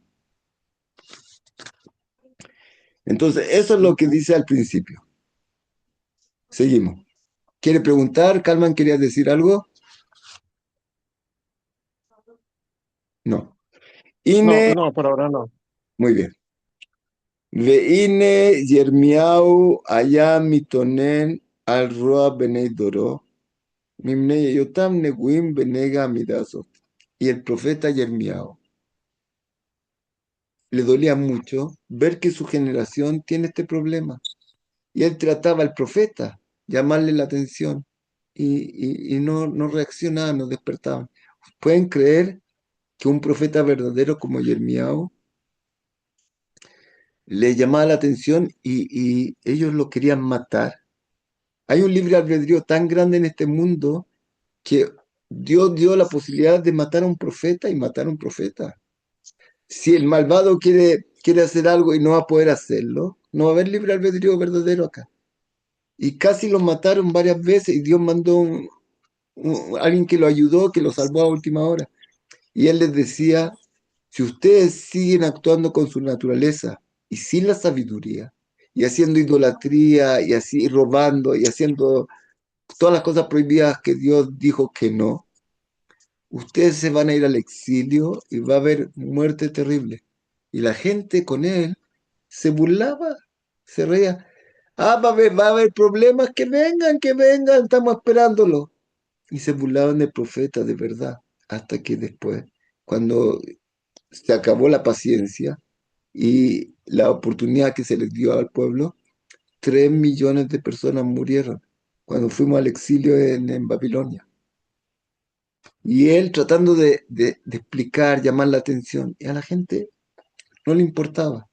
Entonces, eso es lo que dice al principio. Seguimos. ¿Quiere preguntar? Calman, ¿querías decir algo? No. No, Ine, no, por ahora no. muy bien. Veine Yirmiyahu Hayam Mitonen al Roa Benei Doro, Mimne Yotam Neguim Benega Midazot. Y el profeta Yirmiyahu le dolía mucho ver que su generación tiene este problema. Y él trataba al profeta, llamarle la atención, y no reaccionaban, no despertaban. ¿Pueden creer que un profeta verdadero como Yirmiyahu le llamaba la atención y ellos lo querían matar? Hay un libre albedrío tan grande en este mundo que Dios dio la posibilidad de matar a un profeta y matar a un profeta. Si el malvado quiere hacer algo y no va a poder hacerlo, no va a haber libre albedrío verdadero acá. Y casi lo mataron varias veces y Dios mandó alguien que lo ayudó, que lo salvó a última hora. Y él les decía, si ustedes siguen actuando con su naturaleza y sin la sabiduría, y haciendo idolatría, y así robando, y haciendo todas las cosas prohibidas que Dios dijo que no, ustedes se van a ir al exilio y va a haber muerte terrible. Y la gente con él se burlaba, se reía. Ah, va a haber problemas, que vengan, estamos esperándolo. Y se burlaban del profeta de verdad, hasta que después, cuando se acabó la paciencia y la oportunidad que se les dio al pueblo, 3 millones de personas murieron cuando fuimos al exilio en Babilonia. Y él tratando de explicar, llamar la atención, y a la gente no le importaba.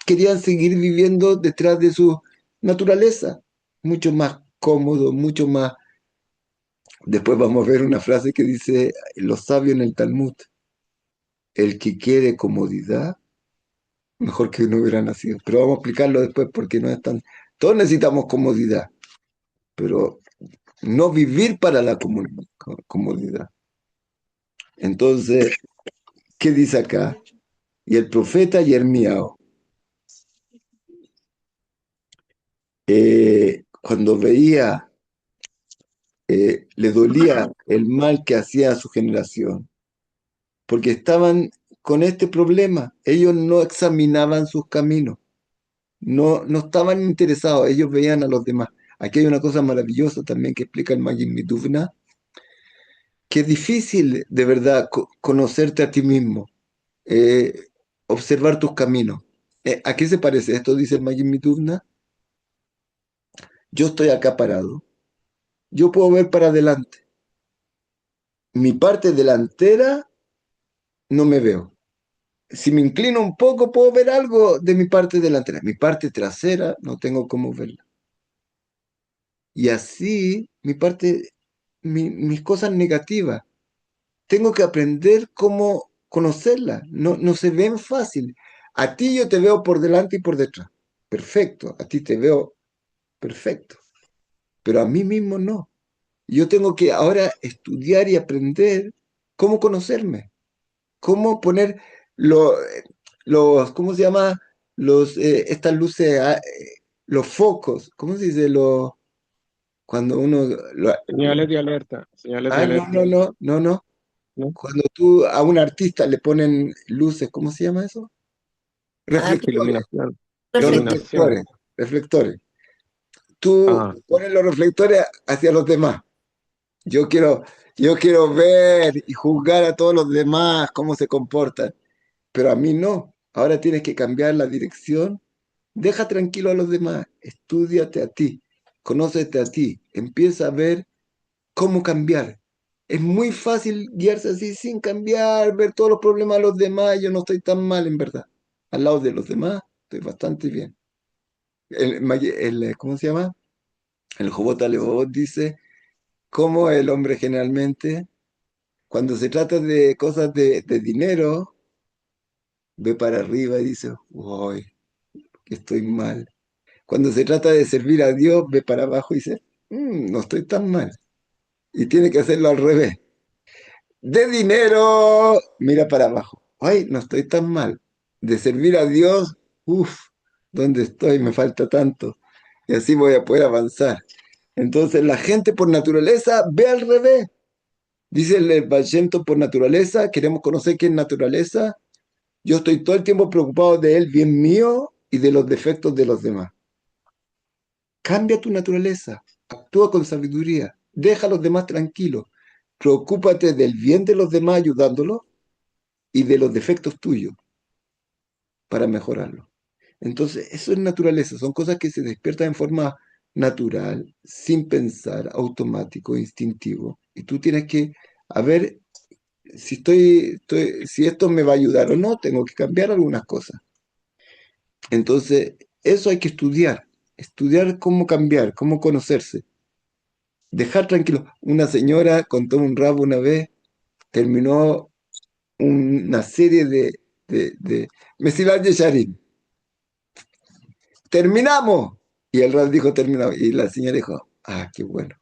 Querían seguir viviendo detrás de su naturaleza, mucho más cómodo, mucho más. Después vamos a ver una frase que dice los sabios en el Talmud, el que quiere comodidad, mejor que no hubiera nacido. Pero vamos a explicarlo después porque no es tan. Todos necesitamos comodidad, pero no vivir para la comodidad. Entonces, ¿qué dice acá? Y el profeta Yirmiyahu, cuando veía, le dolía el mal que hacía a su generación, porque estaban con este problema. Ellos no examinaban sus caminos, no estaban interesados, ellos veían a los demás. Aquí hay una cosa maravillosa también que explica el Magid Miduvna, que es difícil de verdad conocerte a ti mismo, eh, observar tus caminos. ¿A qué se parece esto? Dice el Magid Miduvna. Yo estoy acá parado, yo puedo ver para adelante. Mi parte delantera no me veo. Si me inclino un poco, puedo ver algo de mi parte delantera. Mi parte trasera no tengo cómo verla. Y así, mis cosas negativas, tengo que aprender cómo conocerlas. No se ven fácil. A ti yo te veo por delante y por detrás. Perfecto. A ti te veo perfecto. Pero a mí mismo no. Yo tengo que ahora estudiar y aprender cómo conocerme. Cómo poner lo- los, ¿cómo se llama? Estas luces, los focos, ¿cómo se dice? Cuando uno, Señales de no, alerta, no, no, no, no. ¿no? Cuando tú a un artista le ponen luces, ¿cómo se llama eso? Ah, Reflectores, Iluminación, los reflector. iluminación. reflectores. Tú Ah, pones los reflectores hacia los demás. Yo quiero, yo quiero ver y juzgar a todos los demás, cómo se comportan, pero a mí no. Ahora tienes que cambiar la dirección. Deja tranquilo a los demás, estúdiate a ti, conócete a ti, empieza a ver cómo cambiar. Es muy fácil guiarse así sin cambiar, ver todos los problemas de los demás. Yo no estoy tan mal, en verdad. Al lado de los demás, estoy bastante bien. ¿Cómo se llama? El Jobot Alevot dice, ¿Cómo el hombre generalmente, cuando se trata de cosas de dinero, ve para arriba y dice, uy, estoy mal? Cuando se trata de servir a Dios, ve para abajo y dice, no estoy tan mal". Y tiene que hacerlo al revés. De dinero, mira para abajo. Ay, no estoy tan mal. De servir a Dios, uff, ¿dónde estoy? Me falta tanto. Y así voy a poder avanzar. Entonces la gente por naturaleza ve al revés. Dice el Baal Shem Tov, por naturaleza, queremos conocer qué es naturaleza. Yo estoy todo el tiempo preocupado del bien mío y de los defectos de los demás. Cambia tu naturaleza, actúa con sabiduría, deja a los demás tranquilos, preocúpate del bien de los demás ayudándolos y de los defectos tuyos para mejorarlos. Entonces, eso es naturaleza, son cosas que se despiertan en forma natural, sin pensar, automático, instintivo. Y tú tienes que, a ver, si si esto me va a ayudar o no, tengo que cambiar algunas cosas. Entonces, eso hay que estudiar cómo cambiar, cómo conocerse. Dejar tranquilo. Una señora contó un rabo una vez, terminó una serie de Mesilat Yesharim. ¡Terminamos! Y el rab dijo, terminamos. Y la señora dijo, ah, qué bueno.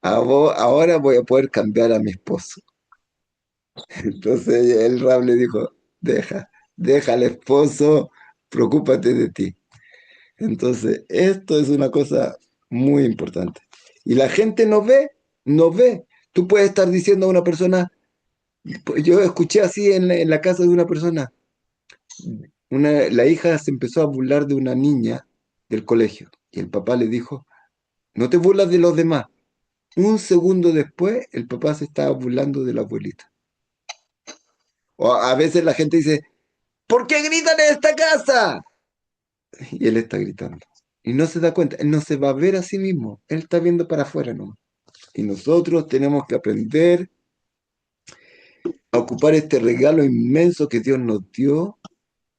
Ahora voy a poder cambiar a mi esposo. Entonces el rab le dijo, deja al esposo, preocúpate de ti. Entonces, esto es una cosa muy importante. Y la gente no ve. Tú puedes estar diciendo a una persona, pues yo escuché así en la casa de una persona, la hija se empezó a burlar de una niña del colegio y el papá le dijo, no te burlas de los demás. Un segundo después, el papá se estaba burlando de la abuelita. O a veces la gente dice, ¿por qué gritan en esta casa? Y él está gritando. Y no se da cuenta, él no se va a ver a sí mismo, él está viendo para afuera nomás. Y nosotros tenemos que aprender a ocupar este regalo inmenso que Dios nos dio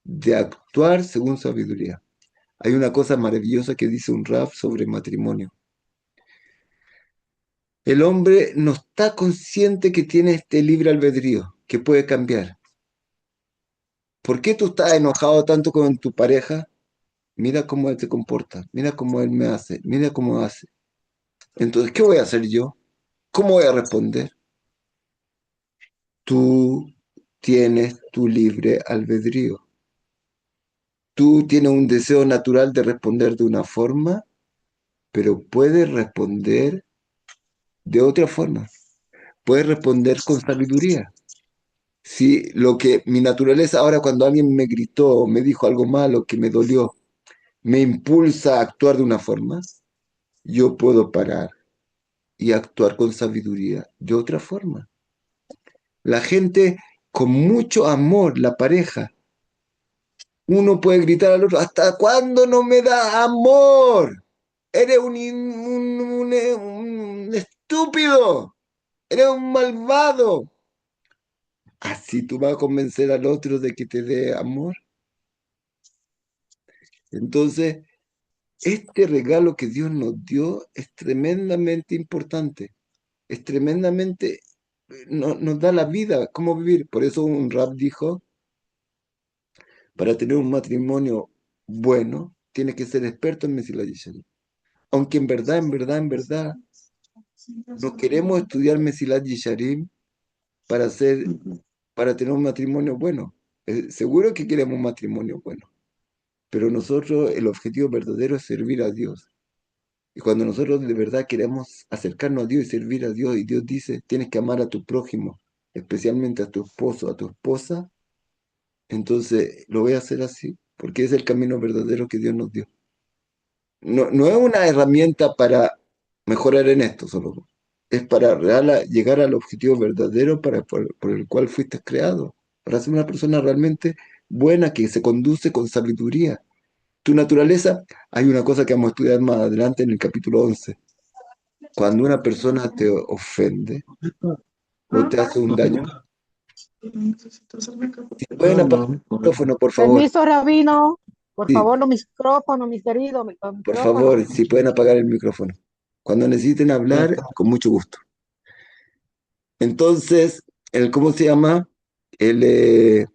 de actuar según sabiduría. Hay una cosa maravillosa que dice un rab sobre matrimonio. El hombre no está consciente que tiene este libre albedrío, que puede cambiar. ¿Por qué tú estás enojado tanto con tu pareja? Mira cómo él se comporta, mira cómo él me hace, mira cómo hace. Entonces, ¿qué voy a hacer yo? ¿Cómo voy a responder? Tú tienes tu libre albedrío. Tú tienes un deseo natural de responder de una forma, pero puedes responder de otra forma. Puedes responder con sabiduría. Si lo que mi naturaleza ahora cuando alguien me gritó o me dijo algo malo que me dolió, me impulsa a actuar de una forma, yo puedo parar y actuar con sabiduría de otra forma. La gente con mucho amor, la pareja, uno puede gritar al otro, ¿hasta cuándo no me da amor? Eres un estúpido, eres un malvado. Así tú vas a convencer al otro de que te dé amor. Entonces, este regalo que Dios nos dio es tremendamente importante, es tremendamente, nos da la vida, cómo vivir. Por eso un rab dijo, para tener un matrimonio bueno, tienes que ser experto en Mesilat Yesharim. Aunque en verdad, no queremos estudiar Mesilat Yesharim para para tener un matrimonio bueno. Seguro que queremos un matrimonio bueno, pero nosotros el objetivo verdadero es servir a Dios. Y cuando nosotros de verdad queremos acercarnos a Dios y servir a Dios, y Dios dice, tienes que amar a tu prójimo, especialmente a tu esposo, a tu esposa, entonces lo voy a hacer así, porque es el camino verdadero que Dios nos dio. No es una herramienta para mejorar en esto solo, es para llegar al objetivo verdadero por el cual fuiste creado, para ser una persona realmente buena que se conduce con sabiduría. Tu naturaleza, hay una cosa que vamos a estudiar más adelante en el capítulo 11. Cuando una persona te ofende o te hace un daño, si pueden apagar el micrófono, por favor. Permiso, Rabino. Por Sí, favor, los micrófonos, mis queridos, por micrófonos. favor, si pueden apagar el micrófono. Cuando necesiten hablar, con mucho gusto. Entonces, ¿cómo se llama? El, ¿qué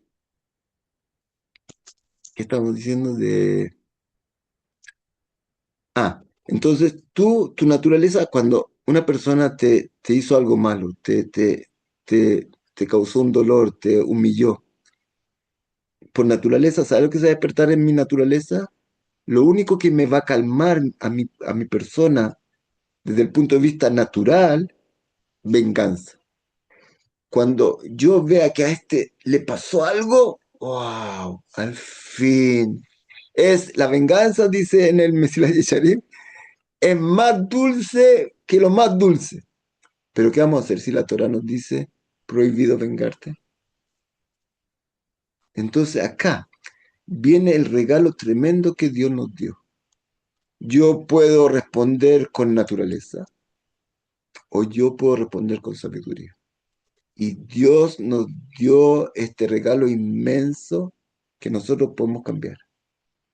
estamos diciendo? Entonces tu naturaleza, cuando una persona te hizo algo malo, te causó un dolor, te humilló, por naturaleza, ¿sabes lo que se va a despertar en mi naturaleza? Lo único que me va a calmar a mi persona desde el punto de vista natural, venganza. Cuando yo vea que a este le pasó algo, wow, al fin. Es la venganza, dice en el Mesías Yesharim, es más dulce que lo más dulce. Pero ¿qué vamos a hacer si la Torah nos dice prohibido vengarte? Entonces acá viene el regalo tremendo que Dios nos dio. Yo puedo responder con naturaleza o yo puedo responder con sabiduría. Y Dios nos dio este regalo inmenso que nosotros podemos cambiar.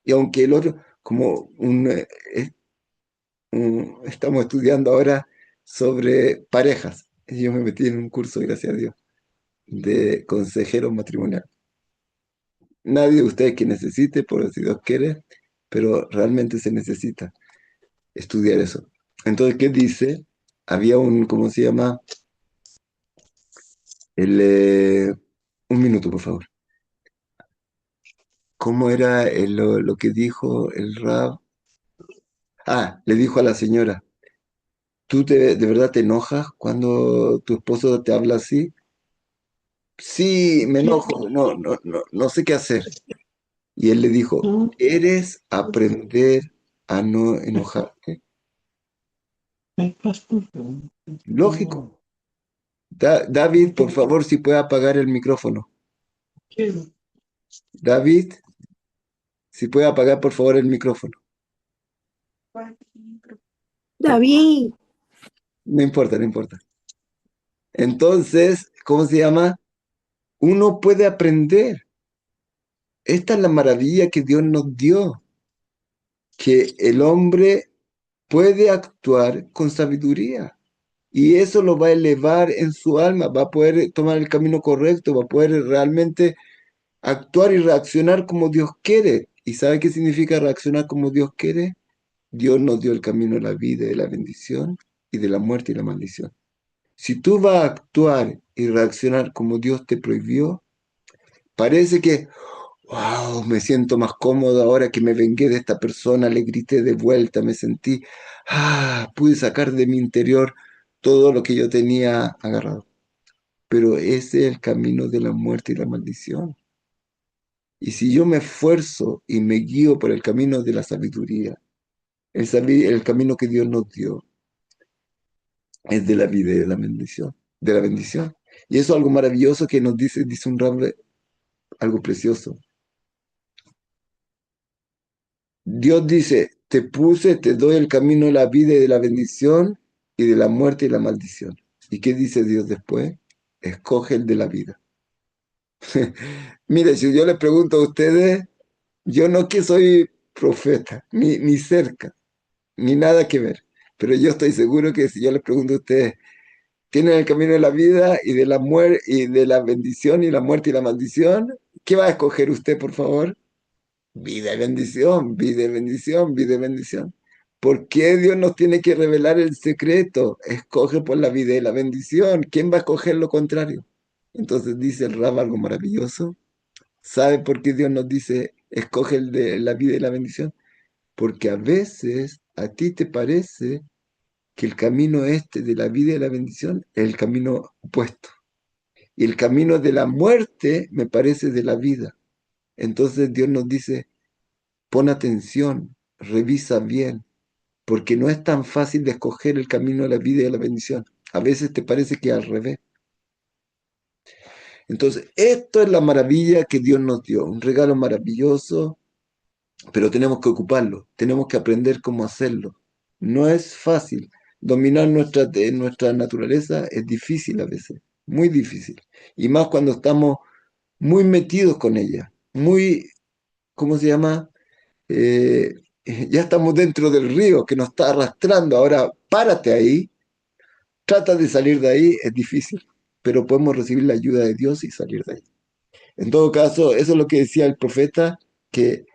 Y aunque el otro, como estamos estudiando ahora sobre parejas, yo me metí en un curso, gracias a Dios, de consejero matrimonial. Nadie de ustedes que necesite, por si Dios quiere, pero realmente se necesita estudiar eso. Entonces, ¿qué dice? Había ¿cómo se llama? El, un minuto, por favor. ¿Cómo era lo que dijo el Rab? Le dijo a la señora, ¿tú de verdad te enojas cuando tu esposo te habla así? Sí, me enojo, no sé qué hacer. Y él le dijo, ¿quieres aprender a no enojarte? Lógico. David, por favor, si puede apagar el micrófono. David, si puede apagar, por favor, el micrófono. David, No importa, no importa. Entonces, ¿cómo se llama? Uno puede aprender. Esta es la maravilla que Dios nos dio, que el hombre puede actuar con sabiduría. Y eso lo va a elevar en su alma, va a poder tomar el camino correcto, va a poder realmente actuar y reaccionar como Dios quiere. ¿Y sabe qué significa reaccionar como Dios quiere? Dios nos dio el camino de la vida y de la bendición y de la muerte y la maldición. Si tú vas a actuar y reaccionar como Dios te prohibió, parece que, wow, me siento más cómodo ahora que me vengué de esta persona, le grité de vuelta, me sentí, pude sacar de mi interior todo lo que yo tenía agarrado. Pero ese es el camino de la muerte y la maldición. Y si yo me esfuerzo y me guío por el camino de la sabiduría, el camino que Dios nos dio es de la vida y de la bendición, de la bendición. Y eso es algo maravilloso que nos dice un rabbi, algo precioso. Dios dice, te doy el camino de la vida y de la bendición y de la muerte y la maldición. ¿Y qué dice Dios después? Escoge el de la vida. Mire, si yo le pregunto a ustedes, yo no que soy profeta, ni cerca, ni nada que ver, pero yo estoy seguro que si yo les pregunto a ustedes, ¿tienen el camino de la vida y de la muerte y de la bendición y la muerte y la maldición? ¿Qué va a escoger usted, por favor? Vida y bendición, vida y bendición, vida y bendición. ¿Por qué Dios nos tiene que revelar el secreto? Escoge por la vida y la bendición. ¿Quién va a escoger lo contrario? Entonces dice el Rab algo maravilloso. ¿Sabe por qué Dios nos dice, escoge el de la vida y la bendición? Porque a veces a ti te parece que el camino este de la vida y la bendición es el camino opuesto. Y el camino de la muerte me parece de la vida. Entonces Dios nos dice, pon atención, revisa bien, porque no es tan fácil de escoger el camino de la vida y de la bendición. A veces te parece que al revés. Entonces, esto es la maravilla que Dios nos dio, un regalo maravilloso, pero tenemos que ocuparlo, tenemos que aprender cómo hacerlo. No es fácil. Dominar nuestra naturaleza es difícil a veces, muy difícil. Y más cuando estamos muy metidos con ella, muy, ¿cómo se llama? ya estamos dentro del río que nos está arrastrando. Ahora párate ahí, trata de salir de ahí, es difícil, pero podemos recibir la ayuda de Dios y salir de ahí. En todo caso, eso es lo que decía el profeta, que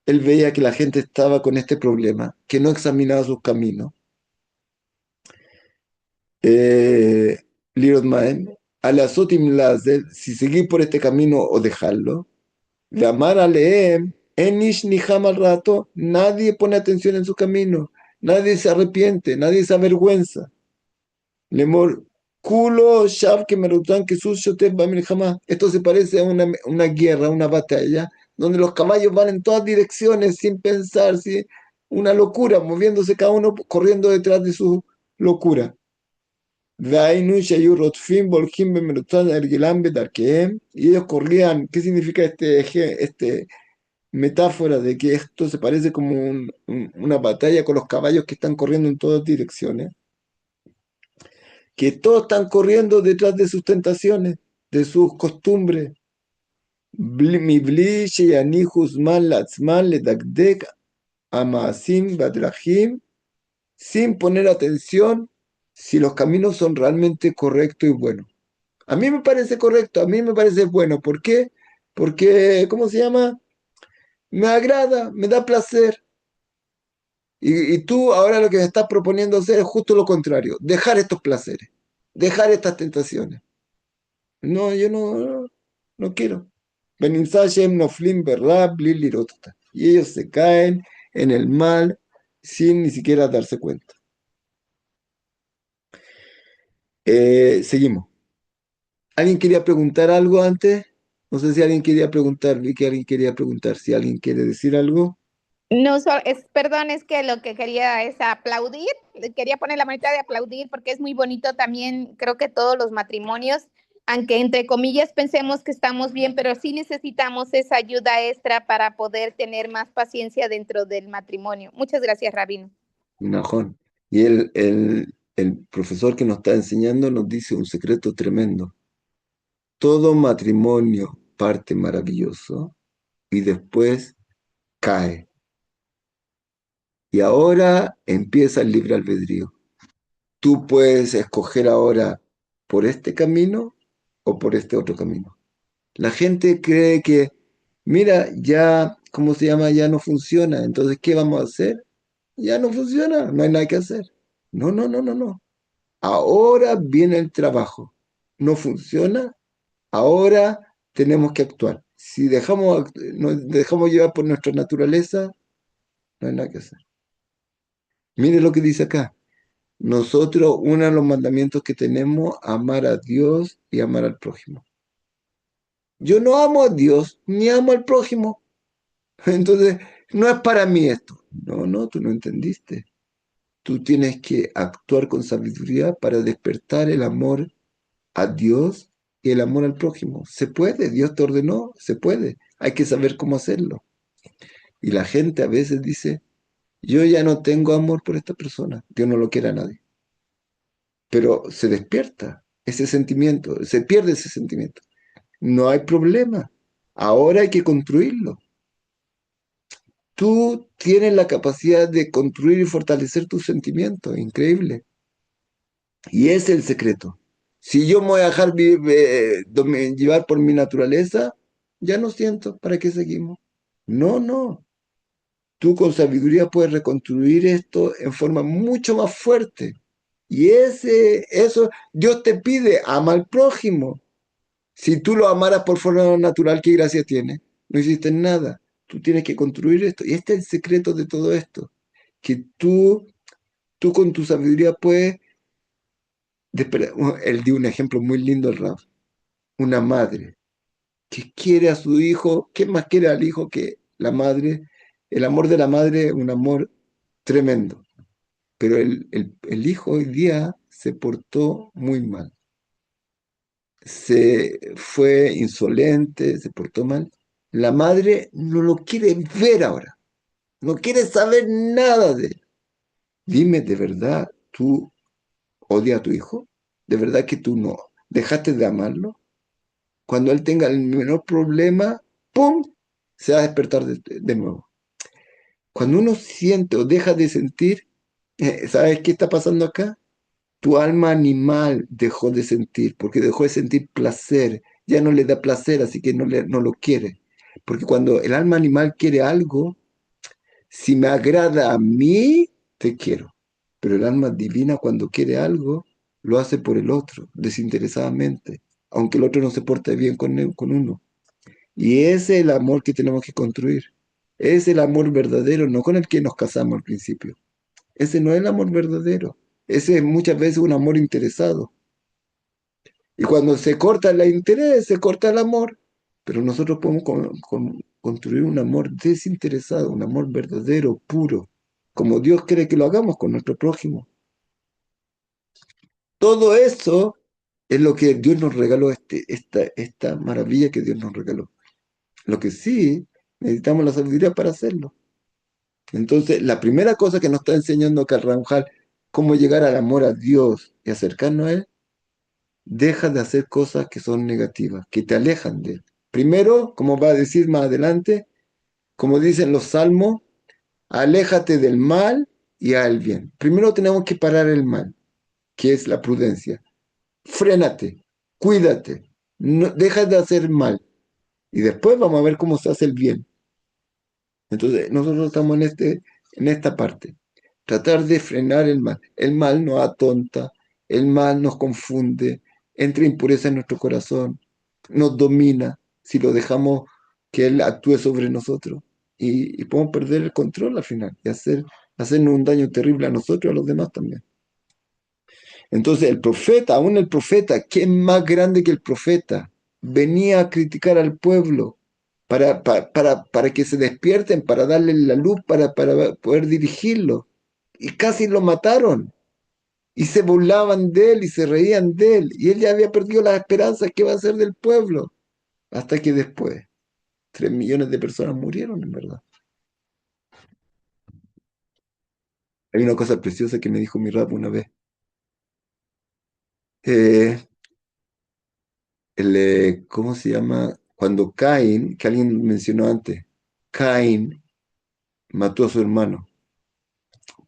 él veía que la gente estaba con este problema, que no examinaba sus caminos. Eh, Lirot Maem, Alazotim Lazel, si seguir por este camino o dejarlo, de amar a Leem, Enish ni al rato, nadie pone atención en su camino, nadie se arrepiente, nadie se avergüenza. Lemor, culo, shav, que merutan, que sucio, jamás. Esto se parece a una guerra, una batalla, donde los caballos van en todas direcciones sin pensar, ¿sí? Una locura, moviéndose cada uno corriendo detrás de su locura. Dainu, shayu, rotfim, boljim, bemerutan, ergilam, bedarkeem. Y ellos corrían. ¿Qué significa este metáfora de que esto se parece como una batalla con los caballos que están corriendo en todas direcciones? Que todos están corriendo detrás de sus tentaciones, de sus costumbres. Mibli sheyani huzman latzman ledagdek amasim badrajim, sin poner atención si los caminos son realmente correctos y buenos. A mí me parece correcto, a mí me parece bueno. ¿Por qué? Porque, ¿cómo se llama? Me agrada, me da placer. Y tú ahora lo que me estás proponiendo hacer es justo lo contrario, dejar estos placeres, dejar estas tentaciones. No, yo no quiero. Beninsashem noflim berrab lilirotota. Y ellos se caen en el mal sin ni siquiera darse cuenta. Seguimos. ¿Alguien quería preguntar algo antes? No sé si alguien quería preguntar, vi que alguien quería preguntar. Si alguien quiere decir algo. No, perdón, es que lo que quería es aplaudir, quería poner la manita de aplaudir porque es muy bonito también, creo que todos los matrimonios, aunque entre comillas pensemos que estamos bien, pero sí necesitamos esa ayuda extra para poder tener más paciencia dentro del matrimonio. Muchas gracias, Rabino. Najón. Y el profesor que nos está enseñando nos dice un secreto tremendo. Todo matrimonio parte maravilloso y después cae. Y ahora empieza el libre albedrío. Tú puedes escoger ahora por este camino o por este otro camino. La gente cree que, mira, ya, ¿cómo se llama? Ya no funciona. Entonces, ¿qué vamos a hacer? Ya no funciona, no hay nada que hacer. No. Ahora viene el trabajo. No funciona, ahora tenemos que actuar. Si nos dejamos llevar por nuestra naturaleza, no hay nada que hacer. Mire lo que dice acá. Nosotros, uno de los mandamientos que tenemos, amar a Dios y amar al prójimo. Yo no amo a Dios ni amo al prójimo. Entonces, no es para mí esto. No, tú no entendiste. Tú tienes que actuar con sabiduría para despertar el amor a Dios y el amor al prójimo. Se puede, Dios te ordenó, se puede. Hay que saber cómo hacerlo. Y la gente a veces dice, yo ya no tengo amor por esta persona. Dios no lo quiere a nadie. Pero se despierta ese sentimiento, se pierde ese sentimiento. No hay problema. Ahora hay que construirlo. Tú tienes la capacidad de construir y fortalecer tus sentimientos. Increíble. Y ese es el secreto. Si yo me voy a dejar llevar por mi naturaleza, ya no siento. ¿Para qué seguimos? No. Tú con sabiduría puedes reconstruir esto en forma mucho más fuerte. Y eso, Dios te pide, ama al prójimo. Si tú lo amaras por forma natural, ¿qué gracia tiene? No hiciste nada. Tú tienes que construir esto. Y este es el secreto de todo esto. Que tú con tu sabiduría puedes... Él dio un ejemplo muy lindo, el Rab. Una madre que quiere a su hijo. ¿Qué más quiere al hijo que la madre? El amor de la madre es un amor tremendo. Pero el hijo hoy día se portó muy mal. Se fue insolente, se portó mal. La madre no lo quiere ver ahora, no quiere saber nada de él. Dime, ¿de verdad tú odias a tu hijo? ¿De verdad que tú no dejaste de amarlo? Cuando él tenga el menor problema, ¡pum!, se va a despertar de nuevo. Cuando uno siente o deja de sentir, ¿sabes qué está pasando acá? Tu alma animal dejó de sentir, porque dejó de sentir placer. Ya no le da placer, así que no lo quiere. Porque cuando el alma animal quiere algo, si me agrada a mí, te quiero. Pero el alma divina cuando quiere algo, lo hace por el otro, desinteresadamente, aunque el otro no se porte bien con uno. Y ese es el amor que tenemos que construir. Es el amor verdadero, no con el que nos casamos al principio. Ese no es el amor verdadero. Ese es muchas veces un amor interesado. Y cuando se corta el interés, se corta el amor. Pero nosotros podemos construir un amor desinteresado, un amor verdadero, puro, como Dios quiere que lo hagamos con nuestro prójimo. Todo eso es lo que Dios nos regaló, esta maravilla que Dios nos regaló. Lo que sí, necesitamos la sabiduría para hacerlo. Entonces, la primera cosa que nos está enseñando Carvajal, cómo llegar al amor a Dios y acercarnos a Él, deja de hacer cosas que son negativas, que te alejan de Él. Primero, como va a decir más adelante, como dicen los salmos, aléjate del mal y haz el bien. Primero tenemos que parar el mal, que es la prudencia. Frénate, cuídate, no, deja de hacer mal. Y después vamos a ver cómo se hace el bien. Entonces, nosotros estamos en esta parte. Tratar de frenar el mal. El mal nos atonta, el mal nos confunde, entra impureza en nuestro corazón, nos domina si lo dejamos que él actúe sobre nosotros. Y podemos perder el control al final y hacernos un daño terrible a nosotros y a los demás también. Entonces, el profeta, aún el profeta, ¿quién más grande que el profeta? Venía a criticar al pueblo para que se despierten, para darle la luz, para poder dirigirlo. Y casi lo mataron. Y se burlaban de él y se reían de él. Y él ya había perdido las esperanzas que iba a ser del pueblo. Hasta que después, 3 millones de personas murieron, en verdad. Hay una cosa preciosa que me dijo mi rap una vez. Eh, ¿Cómo se llama? Cuando Caín, que alguien mencionó antes, Caín mató a su hermano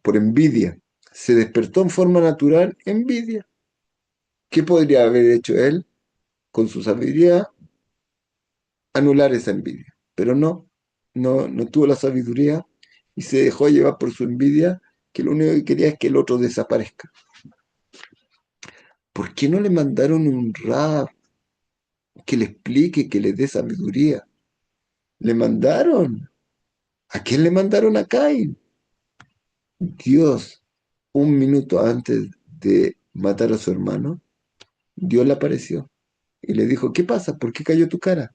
por envidia. Se despertó en forma natural envidia. ¿Qué podría haber hecho él con su sabiduría? Anular esa envidia. Pero no tuvo la sabiduría y se dejó llevar por su envidia, que lo único que quería es que el otro desaparezca. ¿Por qué no le mandaron un rab que le explique, que le dé sabiduría? Le mandaron. ¿A quién le mandaron a Caín? Dios, un minuto antes de matar a su hermano, Dios le apareció y le dijo, ¿qué pasa? ¿Por qué cayó tu cara?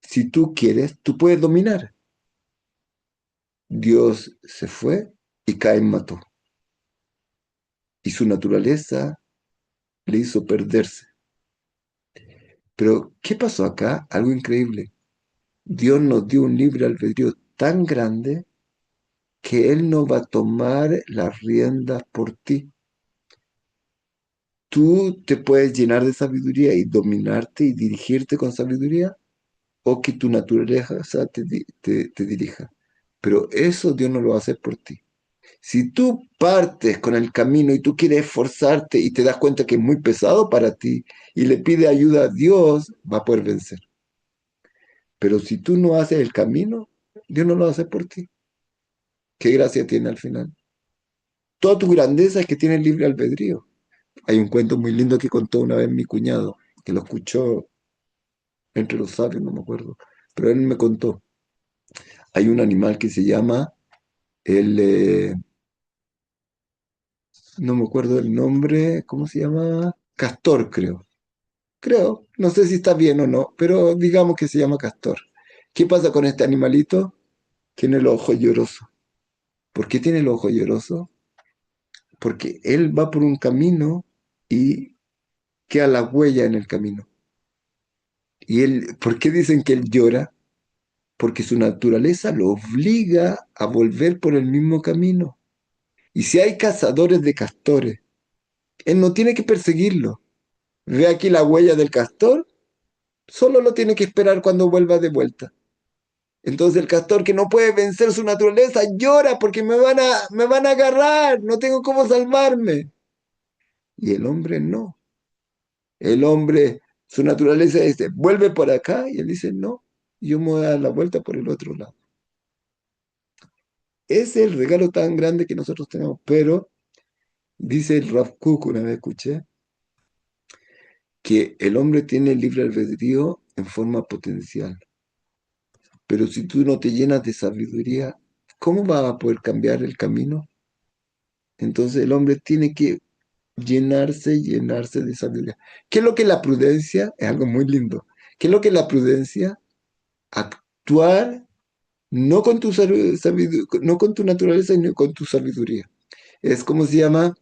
Si tú quieres, tú puedes dominar. Dios se fue y Caín mató. Y su naturaleza le hizo perderse. Pero, ¿qué pasó acá? Algo increíble. Dios nos dio un libre albedrío tan grande que Él no va a tomar las riendas por ti. Tú te puedes llenar de sabiduría y dominarte y dirigirte con sabiduría, o que tu naturaleza te dirija. Pero eso Dios no lo va a hacer por ti. Si tú partes con el camino y tú quieres esforzarte y te das cuenta que es muy pesado para ti y le pides ayuda a Dios, va a poder vencer. Pero si tú no haces el camino, Dios no lo va a hacer por ti. ¿Qué gracia tiene al final? Toda tu grandeza es que tienes libre albedrío. Hay un cuento muy lindo que contó una vez mi cuñado, que lo escuchó entre los sabios, no me acuerdo, pero él me contó. Hay un animal que se llama el, no me acuerdo el nombre, ¿cómo se llama? Castor, creo. Creo, no sé si está bien o no, pero digamos que se llama castor. ¿Qué pasa con este animalito? Tiene el ojo lloroso. ¿Por qué tiene el ojo lloroso? Porque él va por un camino y queda la huella en el camino. Y él, ¿por qué dicen que él llora? Porque su naturaleza lo obliga a volver por el mismo camino. Y si hay cazadores de castores, él no tiene que perseguirlo. Ve aquí la huella del castor, solo lo tiene que esperar cuando vuelva de vuelta. Entonces el castor que no puede vencer su naturaleza llora porque me van a agarrar, no tengo cómo salvarme. Y el hombre no. El hombre, su naturaleza dice, vuelve por acá. Y él dice, no, yo me voy a dar la vuelta por el otro lado. Ese es el regalo tan grande que nosotros tenemos. Pero, dice el Rav Kook, una vez escuché, que el hombre tiene libre albedrío en forma potencial. Pero si tú no te llenas de sabiduría, ¿cómo va a poder cambiar el camino? Entonces el hombre tiene que llenarse de sabiduría. ¿Qué es lo que es la prudencia? Es algo muy lindo. ¿Qué es lo que es la prudencia? Actuar no con tu no con tu naturaleza, sino con tu sabiduría. Es como se llama.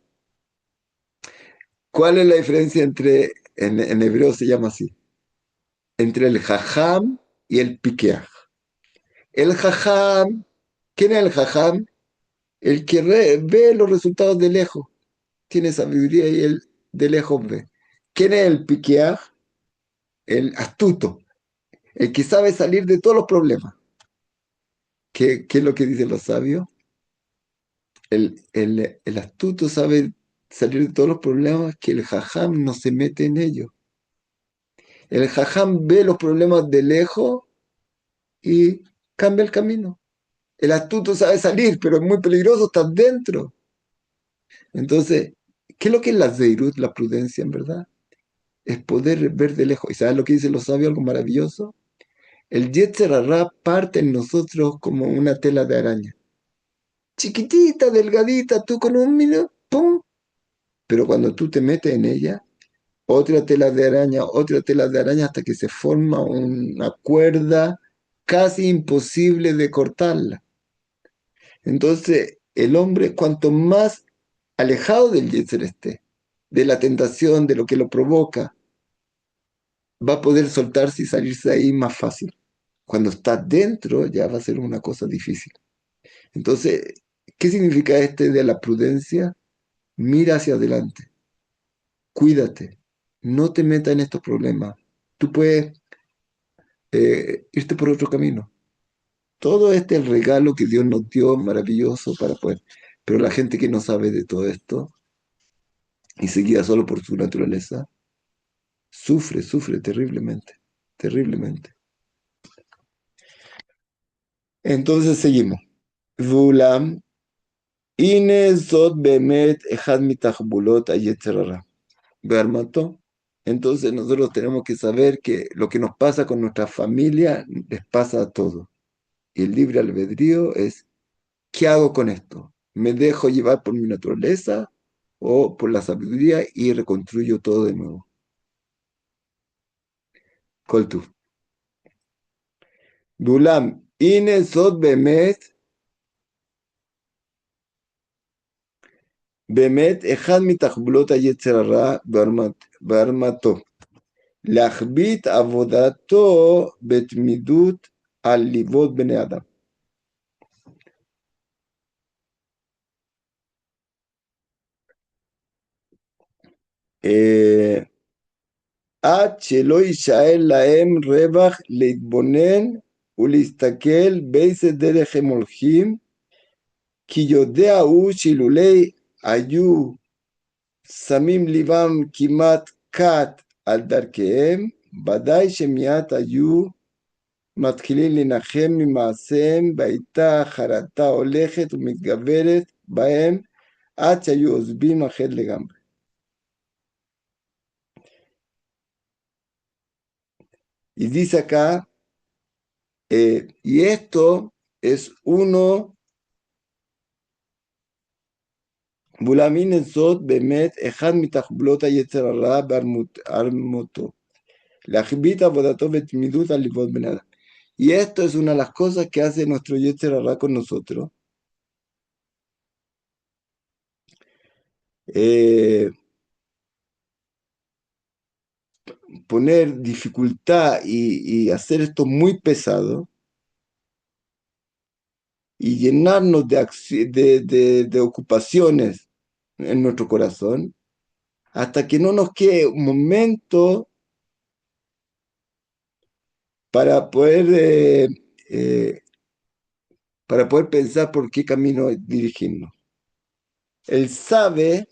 ¿Cuál es la diferencia entre, en hebreo se llama así, entre el jajam y el piqueaj? El jajam, ¿quién es el jajam? El que ve los resultados de lejos, tiene sabiduría y él de lejos ve. ¿Quién es el piqueaj? El astuto, el que sabe salir de todos los problemas. ¿Qué es lo que dicen los sabios? El astuto sabe salir de todos los problemas que el jajam no se mete en ellos. El jajam ve los problemas de lejos y cambia el camino. El astuto sabe salir, pero es muy peligroso, estar dentro. Entonces, ¿qué es lo que es la zeirut, la prudencia en verdad? Es poder ver de lejos. ¿Y sabes lo que dicen los sabios? Algo maravilloso. El Yetzer Hará parte en nosotros como una tela de araña. Chiquitita, delgadita, tú con un minuto, ¡pum! Pero cuando tú te metes en ella, otra tela de araña, hasta que se forma una cuerda casi imposible de cortarla. Entonces, el hombre, cuanto más alejado del Yetzer esté, de la tentación, de lo que lo provoca, va a poder soltarse y salirse de ahí más fácil. Cuando está dentro, ya va a ser una cosa difícil. Entonces, ¿qué significa este de la prudencia? Mira hacia adelante, cuídate, no te metas en estos problemas. Tú puedes irte por otro camino. Todo este es el regalo que Dios nos dio maravilloso para poder. Pero la gente que no sabe de todo esto y se guía solo por su naturaleza, sufre terriblemente, terriblemente. Entonces seguimos. Vulam, ine zot bemet echad mitachbulot hayetzer hara. Be'armato. Entonces nosotros tenemos que saber que lo que nos pasa con nuestra familia les pasa a todos. Y el libre albedrío es, ¿qué hago con esto? ¿Me dejo llevar por mi naturaleza o por la sabiduría y reconstruyo todo de nuevo? Coltu. Bulam, ine zot bemet echad mitachbulot hayetzer hara be'armato. להכבית עבודתו בתמידות על ליבות בני אדם. עד שלא יישאר להם רווח להתבונן ולהסתכל באיזה דרך הם הולכים, כי יודע הוא שאילולי היו שמים ליבם כמעט קט על דרכיהם, ודאי שמיד היו מתחילים לנחם ממעשיהם, והייתה חרטה הולכת ומתגברת בהם, עד שהיו עוזבים אחר לגמרי. Y dice acá, y esto es uno, בולמין זאת באמת אחד מתחבולות היצר הרע בארמותו, להכבית עבודתו ותמידות על ליבות בני אדם. Y esto es una de las cosas que hace nuestro Yetzer Hará con nosotros. Poner dificultad y hacer esto muy pesado y llenarnos de ocupaciones en nuestro corazón hasta que no nos quede un momento para poder para poder pensar por qué camino dirigirnos. Él sabe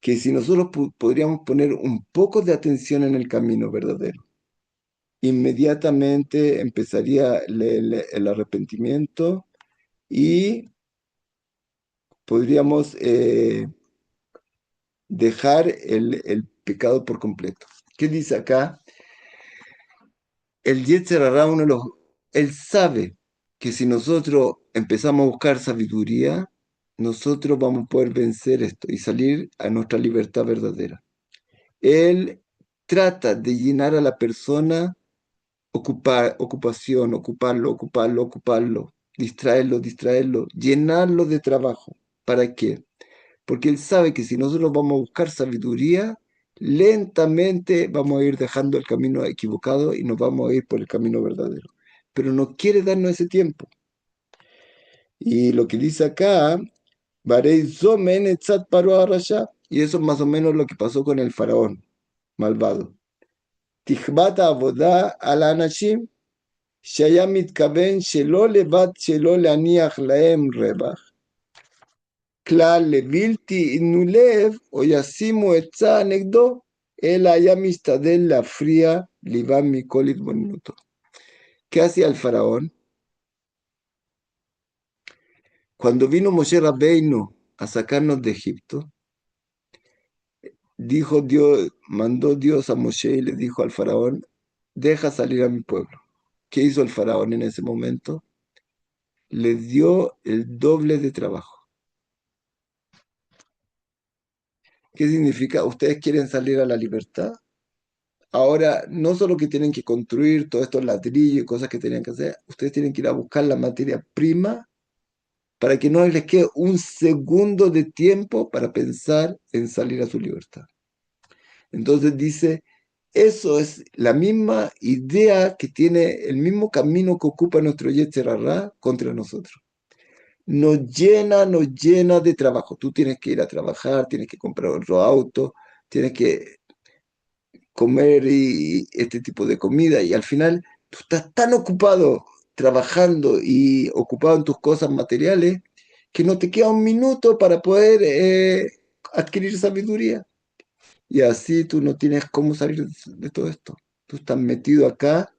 que si nosotros podríamos poner un poco de atención en el camino verdadero, inmediatamente empezaría el arrepentimiento y podríamos dejar el pecado por completo. ¿Qué dice acá? El Yetzer Hará, él sabe que si nosotros empezamos a buscar sabiduría, nosotros vamos a poder vencer esto y salir a nuestra libertad verdadera. Él trata de llenar a la persona, ocuparlo, distraerlo, llenarlo de trabajo. ¿Para qué? Porque él sabe que si nosotros vamos a buscar sabiduría, lentamente vamos a ir dejando el camino equivocado y nos vamos a ir por el camino verdadero. Pero no quiere darnos ese tiempo. Y lo que dice acá, Barei Zomen etzat paro rasha, y eso es más o menos lo que pasó con el faraón malvado. Tichbata avodah al anashim, shaya mitkaven shelo levat shelo leaniach laem rebach. כלל לבלתי ענו לב או ישימו עצה נגדו, אלא היה משתדל להפריע ליבם מכל התבוננותו. ¿Qué hacía el faraón? Cuando vino Moshe Rabbeinu a sacarnos de Egipto, mandó Dios a Moshe y le dijo al faraón, deja salir a mi pueblo. ¿Qué hizo el faraón en ese momento? Le dio el doble de trabajo. ¿Qué significa? ¿Ustedes quieren salir a la libertad? Ahora, no solo que tienen que construir todos estos ladrillos y cosas que tenían que hacer, ustedes tienen que ir a buscar la materia prima para que no les quede un segundo de tiempo para pensar en salir a su libertad. Entonces dice, eso es la misma idea que tiene, el mismo camino que ocupa nuestro Yetzer Hará contra nosotros. Nos llena de trabajo. Tú tienes que ir a trabajar, tienes que comprar otro auto, tienes que comer y este tipo de comida, y al final tú estás tan ocupado trabajando y ocupado en tus cosas materiales que no te queda un minuto para poder adquirir sabiduría. Y así tú no tienes cómo salir de todo esto. Tú estás metido acá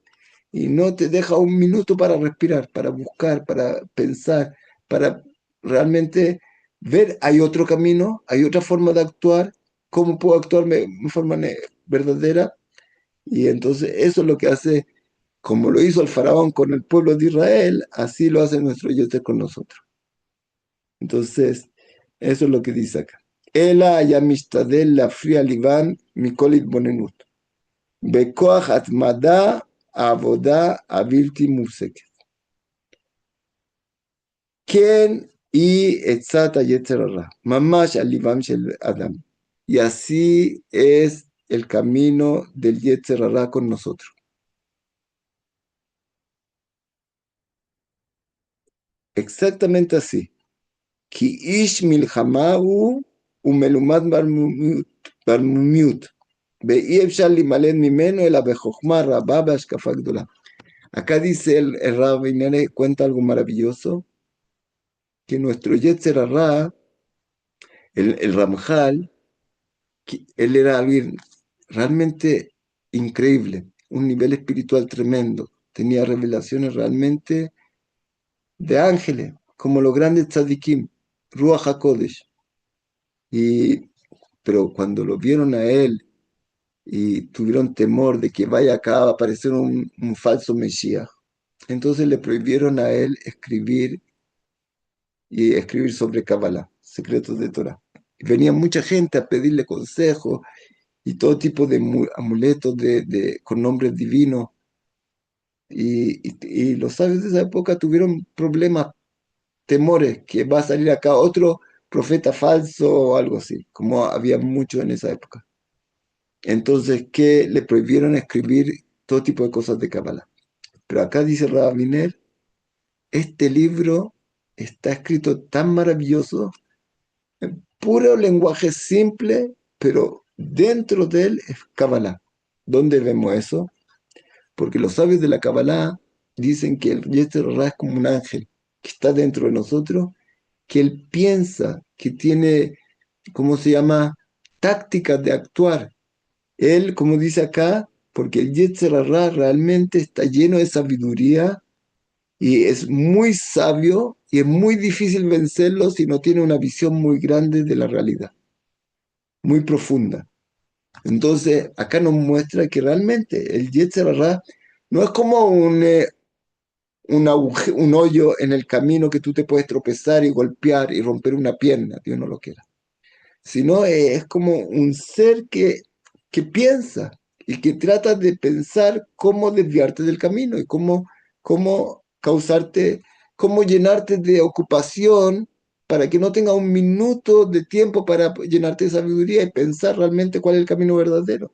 y no te deja un minuto para respirar, para buscar, para pensar, para realmente ver, hay otro camino, hay otra forma de actuar, cómo puedo actuar de forma verdadera. Y entonces eso es lo que hace, como lo hizo el faraón con el pueblo de Israel, así lo hace nuestro Yetzer con nosotros. Entonces, eso es lo que dice acá. Ela yamishtadel la fria liban mikolit bonenut. Bekoach atmada avoda avilti mufseket. Ken y etzat Yetzer Hará. Mamash alivam shel Adam. Y así es el camino del Yetzer Hará con nosotros. Exactamente así. Ki ish milhamahu umelumad barmumiut. Ve'i efshar limaled mimeno ela bechokhma rabá beashkafa gdola. Acá dice el Rabbi Nere, cuenta algo maravilloso, que nuestro Yetzer Hará, el Ramjal, él era alguien realmente increíble, un nivel espiritual tremendo, tenía revelaciones realmente de ángeles, como los grandes tzadikim, Ruach HaKodesh. Pero cuando lo vieron a él y tuvieron temor de que vaya acá a aparecer un falso Mesías, entonces le prohibieron a él escribir sobre Kabbalah, secretos de Torah. Y venía mucha gente a pedirle consejos y todo tipo de amuletos con nombres divinos. Y los sabios de esa época tuvieron problemas, temores, que va a salir acá otro profeta falso o algo así, como había mucho en esa época. Entonces, que le prohibieron escribir todo tipo de cosas de Kabbalah. Pero acá dice Rabiner, este libro está escrito tan maravilloso, en puro lenguaje simple, pero dentro de él es Kabbalah. ¿Dónde vemos eso? Porque los sabios de la Kabbalah dicen que el Yetzer Hara es como un ángel que está dentro de nosotros, que él piensa, que tiene, ¿cómo se llama? Tácticas de actuar. Él, como dice acá, porque el Yetzer Hara realmente está lleno de sabiduría y es muy sabio y es muy difícil vencerlo si no tiene una visión muy grande de la realidad, muy profunda. Entonces, acá nos muestra que realmente el Yetzer Hara no es como un hoyo en el camino que tú te puedes tropezar y golpear y romper una pierna, Dios no lo quiera, sino es como un ser que piensa y que trata de pensar cómo desviarte del camino y cómo causarte, cómo llenarte de ocupación para que no tenga un minuto de tiempo para llenarte de sabiduría y pensar realmente cuál es el camino verdadero.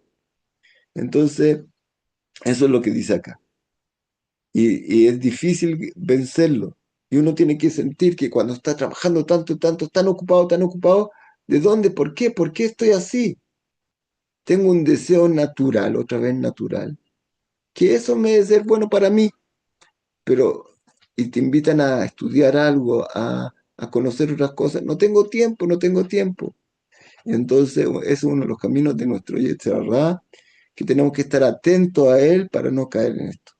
Entonces, eso es lo que dice acá. Y es difícil vencerlo. Y uno tiene que sentir que cuando está trabajando tanto, tanto, tan ocupado, ¿de dónde? ¿Por qué? ¿Por qué estoy así? Tengo un deseo natural, otra vez natural, que eso me debe ser bueno para mí, pero y te invitan a estudiar algo, a conocer otras cosas. No tengo tiempo, no tengo tiempo. Entonces, es uno de los caminos de nuestro Yetzer Hara, que tenemos que estar atentos a él para no caer en esto.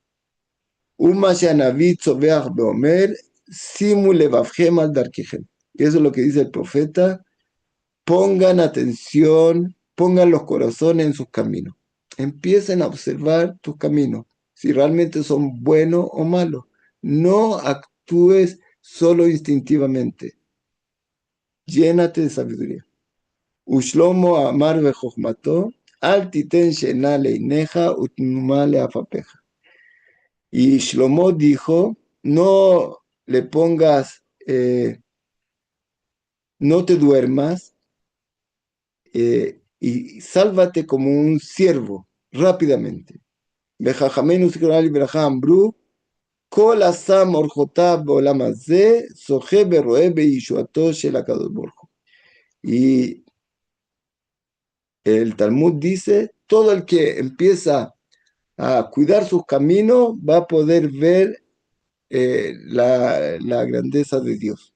Uma Shanavi Tzoveach Beomer, Simu Levavchem al Darkejem. Eso es lo que dice el profeta. Pongan atención, pongan los corazones en sus caminos. Empiecen a observar tus caminos, si realmente son buenos o malos. No actúes solo instintivamente. Llénate de sabiduría. Ushlomo amar bejochmato, al titen shena leineja utnuma leafapeja. Y Shlomo dijo, no le pongas, no te duermas, y sálvate como un siervo, rápidamente. Bejajamenu Zikrali Berajam Bru, Kol Asam Orjotav Bolam Hazeh, Soje Beroe Beishuato Shel HaKadosh Baruj Hu. Y el Talmud dice, todo el que empieza a cuidar sus caminos va a poder ver la grandeza de Dios,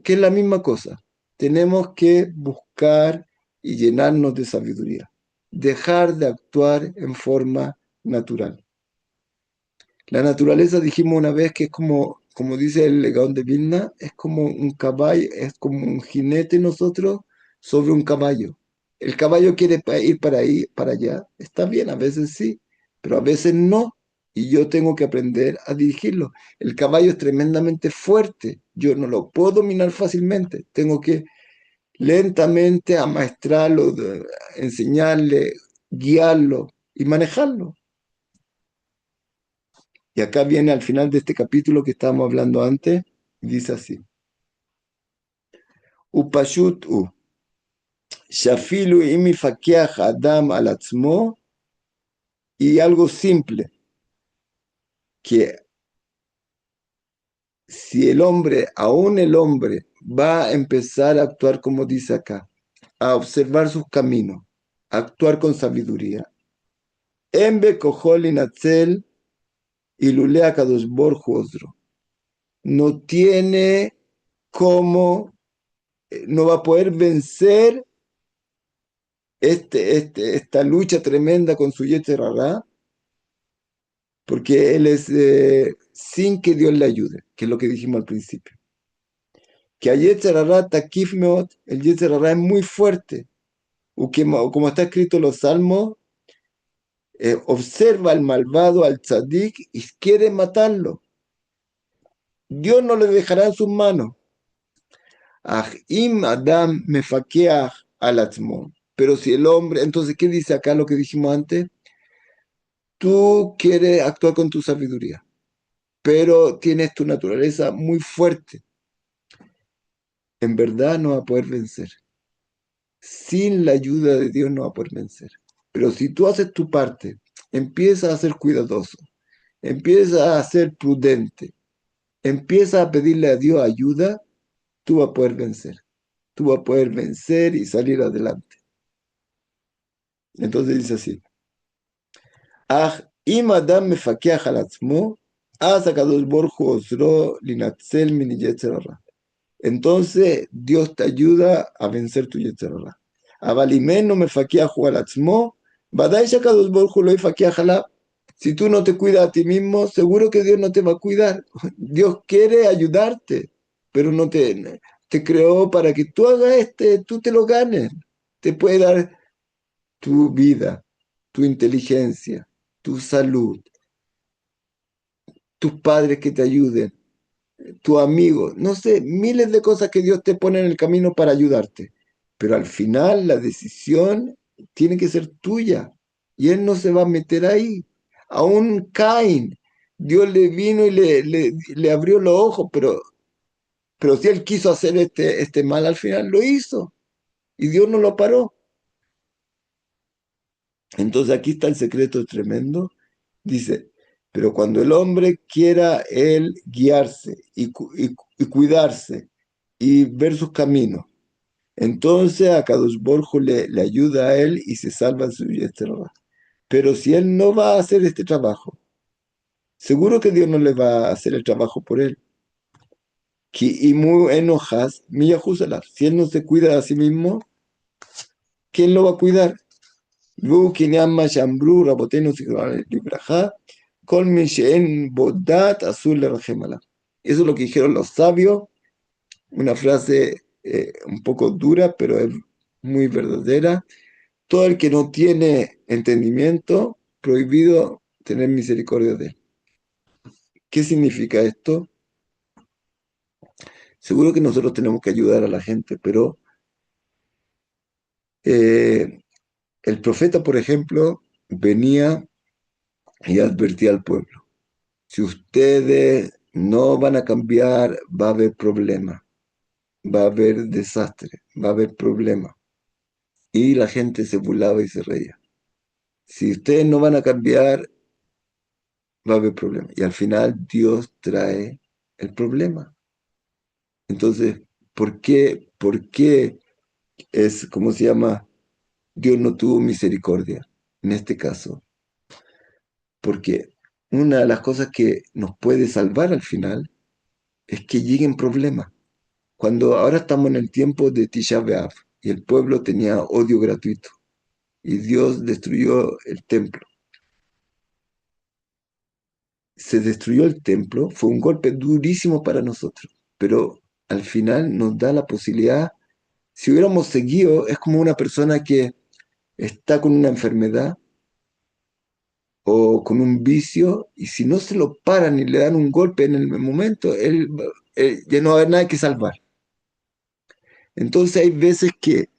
que es la misma cosa. Tenemos que buscar y llenarnos de sabiduría, dejar de actuar en forma natural. La naturaleza, dijimos una vez, que es como dice el Gaón de Vilna, es como un caballo, es como un jinete nosotros sobre un caballo. El caballo quiere ir para ahí, para allá, está bien, a veces sí, pero a veces no, y yo tengo que aprender a dirigirlo. El caballo es tremendamente fuerte, yo no lo puedo dominar fácilmente, tengo que lentamente amaestrarlo, enseñarle, guiarlo y manejarlo. Y acá viene al final de este capítulo que estábamos hablando antes, dice así: Upashut u, shafilu imi fakiach adam al atzmo, y algo simple, que si el hombre, aún el hombre, va a empezar a actuar como dice acá, a observar sus caminos, a actuar con sabiduría, Embe kohol inatzel ilulea kadosh borju osro, no tiene cómo, no va a poder vencer esta lucha tremenda con su Yetzer Hara, porque él es sin que Dios le ayude, que es lo que dijimos al principio. Que a Yetzer Hara takif meot, el Yetzer Hara es muy fuerte, o que, como está escrito en los Salmos, observa al malvado, al tzadik, y quiere matarlo. Dios no le dejará en sus manos. Ah, im Adam mefakeach al atzmo. Pero si el hombre, entonces, ¿qué dice acá lo que dijimos antes? Tú quieres actuar con tu sabiduría, pero tienes tu naturaleza muy fuerte. En verdad no va a poder vencer. Sin la ayuda de Dios no va a poder vencer. Pero si tú haces tu parte, empieza a ser cuidadoso, empieza a ser prudente, empieza a pedirle a Dios ayuda, tú vas a poder vencer. Tú vas a poder vencer y salir adelante. Entonces dice así: אך אם אדם מפקח על עצמו, אז הקדוש ברוך הוא עוזרו להינצל מן יצר הרע. Entonces Dios te ayuda a vencer tu יצר הרע. אבל אם אינו מפקח הוא על עצמו, ודאי שהקדוש ברוך הוא לא יפקח עליו. Si tú no te cuidas a ti mismo, seguro que Dios no te va a cuidar. Dios quiere ayudarte, pero no te creó para que tú hagas tú te lo ganes. Te puede dar tu vida, tu inteligencia, tu salud, tus padres que te ayuden, tu amigo, no sé, miles de cosas que Dios te pone en el camino para ayudarte. Pero al final la decisión tiene que ser tuya y Él no se va a meter ahí. Aún Caín, Dios le vino y le abrió los ojos, pero si Él quiso hacer este mal al final, lo hizo y Dios no lo paró. Entonces aquí está el secreto tremendo. Dice, pero cuando el hombre quiera él guiarse y cuidarse y ver sus caminos, entonces a Kadosh Baruj Hu le ayuda a él y se salva en su yetzer hara. Pero si él no va a hacer este trabajo, seguro que Dios no le va a hacer el trabajo por él. Si él no se cuida a sí mismo, ¿quién lo va a cuidar? Eso es lo que dijeron los sabios, una frase un poco dura, pero es muy verdadera. Todo el que no tiene entendimiento, prohibido tener misericordia de él. ¿Qué significa esto? Seguro que nosotros tenemos que ayudar a la gente, pero el profeta, por ejemplo, venía y advertía al pueblo. Si ustedes no van a cambiar, va a haber problemas, va a haber desastre, va a haber problemas. Y la gente se burlaba y se reía. Si ustedes no van a cambiar, va a haber problemas. Y al final Dios trae el problema. Entonces, ¿por qué es, cómo se llama? Dios no tuvo misericordia en este caso? Porque una de las cosas que nos puede salvar al final es que lleguen problemas. Cuando ahora estamos en el tiempo de Tisha B'Av y el pueblo tenía odio gratuito y Dios destruyó el templo. Se destruyó el templo, fue un golpe durísimo para nosotros, pero al final nos da la posibilidad, si hubiéramos seguido, es como una persona que está con una enfermedad o con un vicio, y si no se lo paran y le dan un golpe en el momento, él ya no va a haber nada que salvar. Entonces hay veces que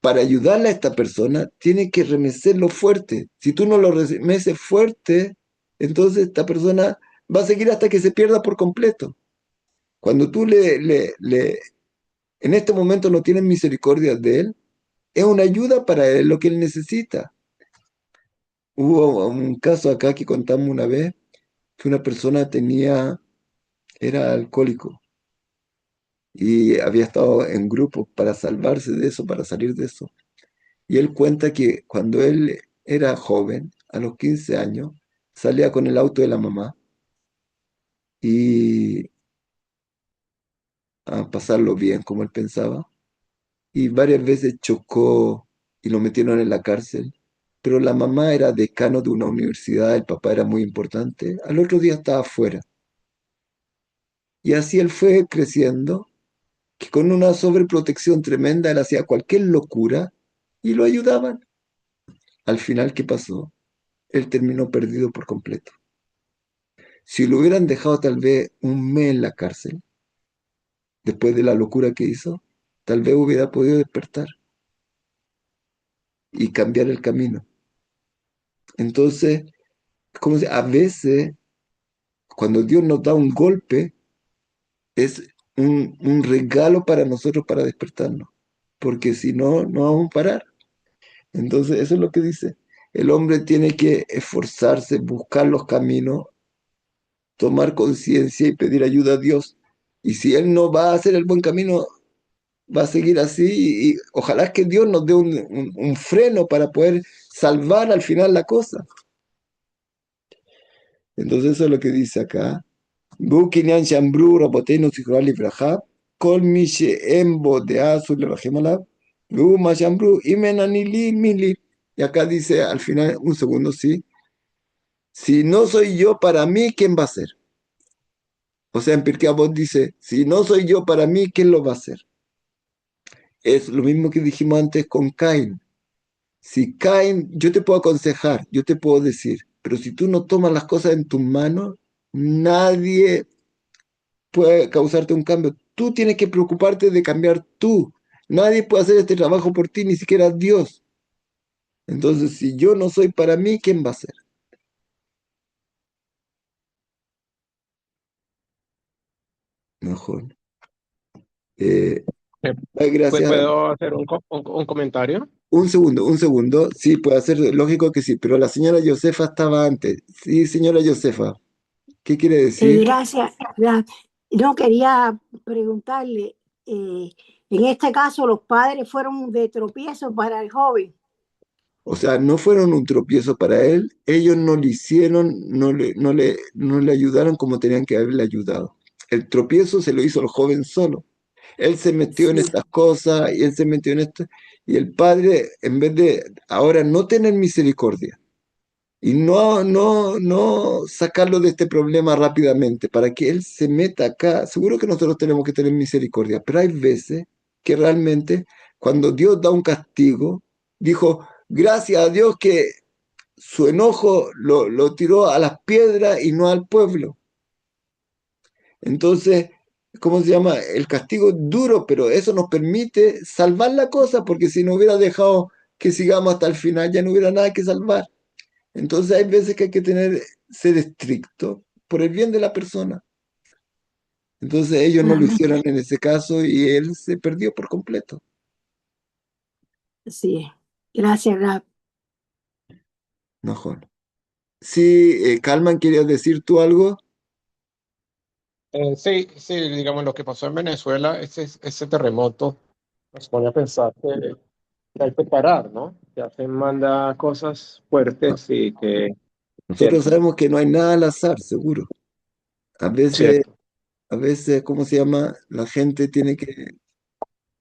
para ayudarle a esta persona tiene que remecerlo fuerte. Si tú no lo remeces fuerte, entonces esta persona va a seguir hasta que se pierda por completo. Cuando tú en este momento no tienes misericordia de él, es una ayuda para él, lo que él necesita. Hubo un caso acá que contamos una vez, que una persona era alcohólico y había estado en grupos para salvarse de eso, para salir de eso. Y él cuenta que cuando él era joven, a los 15 años, salía con el auto de la mamá y a pasarlo bien, como él pensaba. Y varias veces chocó y lo metieron en la cárcel. Pero la mamá era decano de una universidad, el papá era muy importante. Al otro día estaba afuera. Y así él fue creciendo, que con una sobreprotección tremenda él hacía cualquier locura y lo ayudaban. Al final, ¿qué pasó? Él terminó perdido por completo. Si lo hubieran dejado tal vez un mes en la cárcel, después de la locura que hizo, tal vez hubiera podido despertar y cambiar el camino. Entonces, a veces, cuando Dios nos da un golpe, es un regalo para nosotros para despertarnos, porque si no, no vamos a parar. Entonces, eso es lo que dice. El hombre tiene que esforzarse, buscar los caminos, tomar conciencia y pedir ayuda a Dios. Y si él no va a hacer el buen camino, va a seguir así y ojalá que Dios nos dé un freno para poder salvar al final la cosa. Entonces eso es lo que dice acá. Bukinyan Shambru Rabotenu Sikrali Brahab, Kol Mishe Embo de Azul Rahimalab, Guma Shambru Imenanili Mili. Y acá dice al final, un segundo, sí. Si no soy yo para mí, ¿quién va a ser? O sea, en Pirkei Avot dice, si no soy yo para mí, ¿quién lo va a hacer? Es lo mismo que dijimos antes con Cain. Si Cain, yo te puedo aconsejar, yo te puedo decir, pero si tú no tomas las cosas en tus manos, nadie puede causarte un cambio. Tú tienes que preocuparte de cambiar tú. Nadie puede hacer este trabajo por ti, ni siquiera Dios. Entonces, si yo no soy para mí, ¿quién va a ser? Mejor. Eh, Eh, gracias. ¿Puedo hacer un comentario? Un segundo, un segundo. Sí, puede ser lógico que sí, pero la señora Josefa estaba antes. Sí, señora Josefa, ¿qué quiere decir? Gracias. No quería preguntarle, en este caso los padres fueron de tropiezo para el joven. O sea, no fueron un tropiezo para él, ellos no le hicieron, no le ayudaron como tenían que haberle ayudado. El tropiezo se lo hizo el joven solo. Él se metió en Sí. estas cosas y él se metió en esto. Y el padre, en vez de ahora no tener misericordia y no sacarlo de este problema rápidamente para que él se meta acá, seguro que nosotros tenemos que tener misericordia, pero hay veces que realmente cuando Dios da un castigo, dijo, gracias a Dios que su enojo lo tiró a las piedras y no al pueblo. Entonces, ¿cómo se llama? El castigo es duro, pero eso nos permite salvar la cosa, porque si no hubiera dejado que sigamos hasta el final, ya no hubiera nada que salvar. Entonces hay veces que hay que ser estricto por el bien de la persona. Entonces ellos no lo Ajá. hicieron en ese caso y él se perdió por completo. Sí. Gracias, Rab. No, Juan. Sí, Kalman, ¿querías decir tú algo? Sí, sí, digamos, lo que pasó en Venezuela, ese terremoto, nos pone a pensar que hay que parar, ¿no? Que hacen manda cosas No. fuertes y que, Nosotros cierto, sabemos que no hay nada al azar, seguro. A veces, cierto. a veces, ¿cómo se llama? La gente tiene que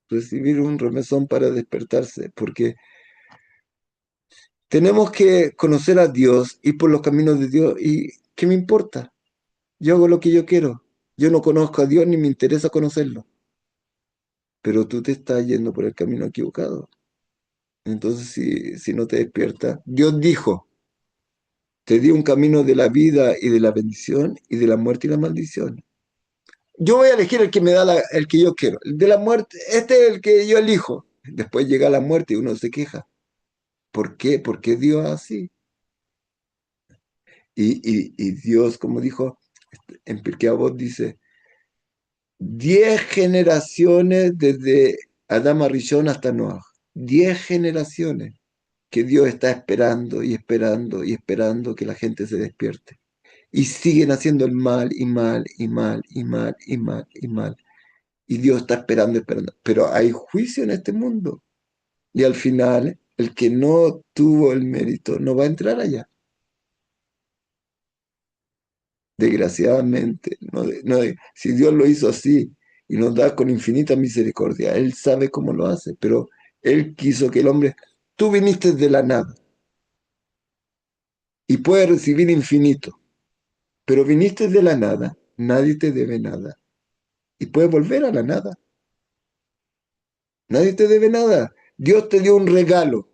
recibir un remesón para despertarse, porque tenemos que conocer a Dios y por los caminos de Dios. ¿Y qué me importa? Yo hago lo que yo quiero. Yo no conozco a Dios ni me interesa conocerlo. Pero tú te estás yendo por el camino equivocado. Entonces, si no te despiertas, Dios dijo, te di un camino de la vida y de la bendición y de la muerte y la maldición. Yo voy a elegir el que me da el que yo quiero. El de la muerte, este es el que yo elijo. Después llega la muerte y uno se queja. ¿Por qué? ¿Por qué Dios así? Y Dios, como dijo en Pirkei Avot, dice, 10 generaciones desde Adán Rishon hasta Noah. 10 generaciones que Dios está esperando y esperando y esperando que la gente se despierte. Y siguen haciendo el mal y mal y mal y mal y mal y mal. Y Dios está esperando, esperando. Pero hay juicio en este mundo. Y al final, el que no tuvo el mérito no va a entrar allá. Desgraciadamente. Si Dios lo hizo así y nos da con infinita misericordia, Él sabe cómo lo hace. Pero Él quiso que el hombre, tú viniste de la nada y puedes recibir infinito. Pero viniste de la nada, nadie te debe nada. Y puedes volver a la nada. Nadie te debe nada. Dios te dio un regalo.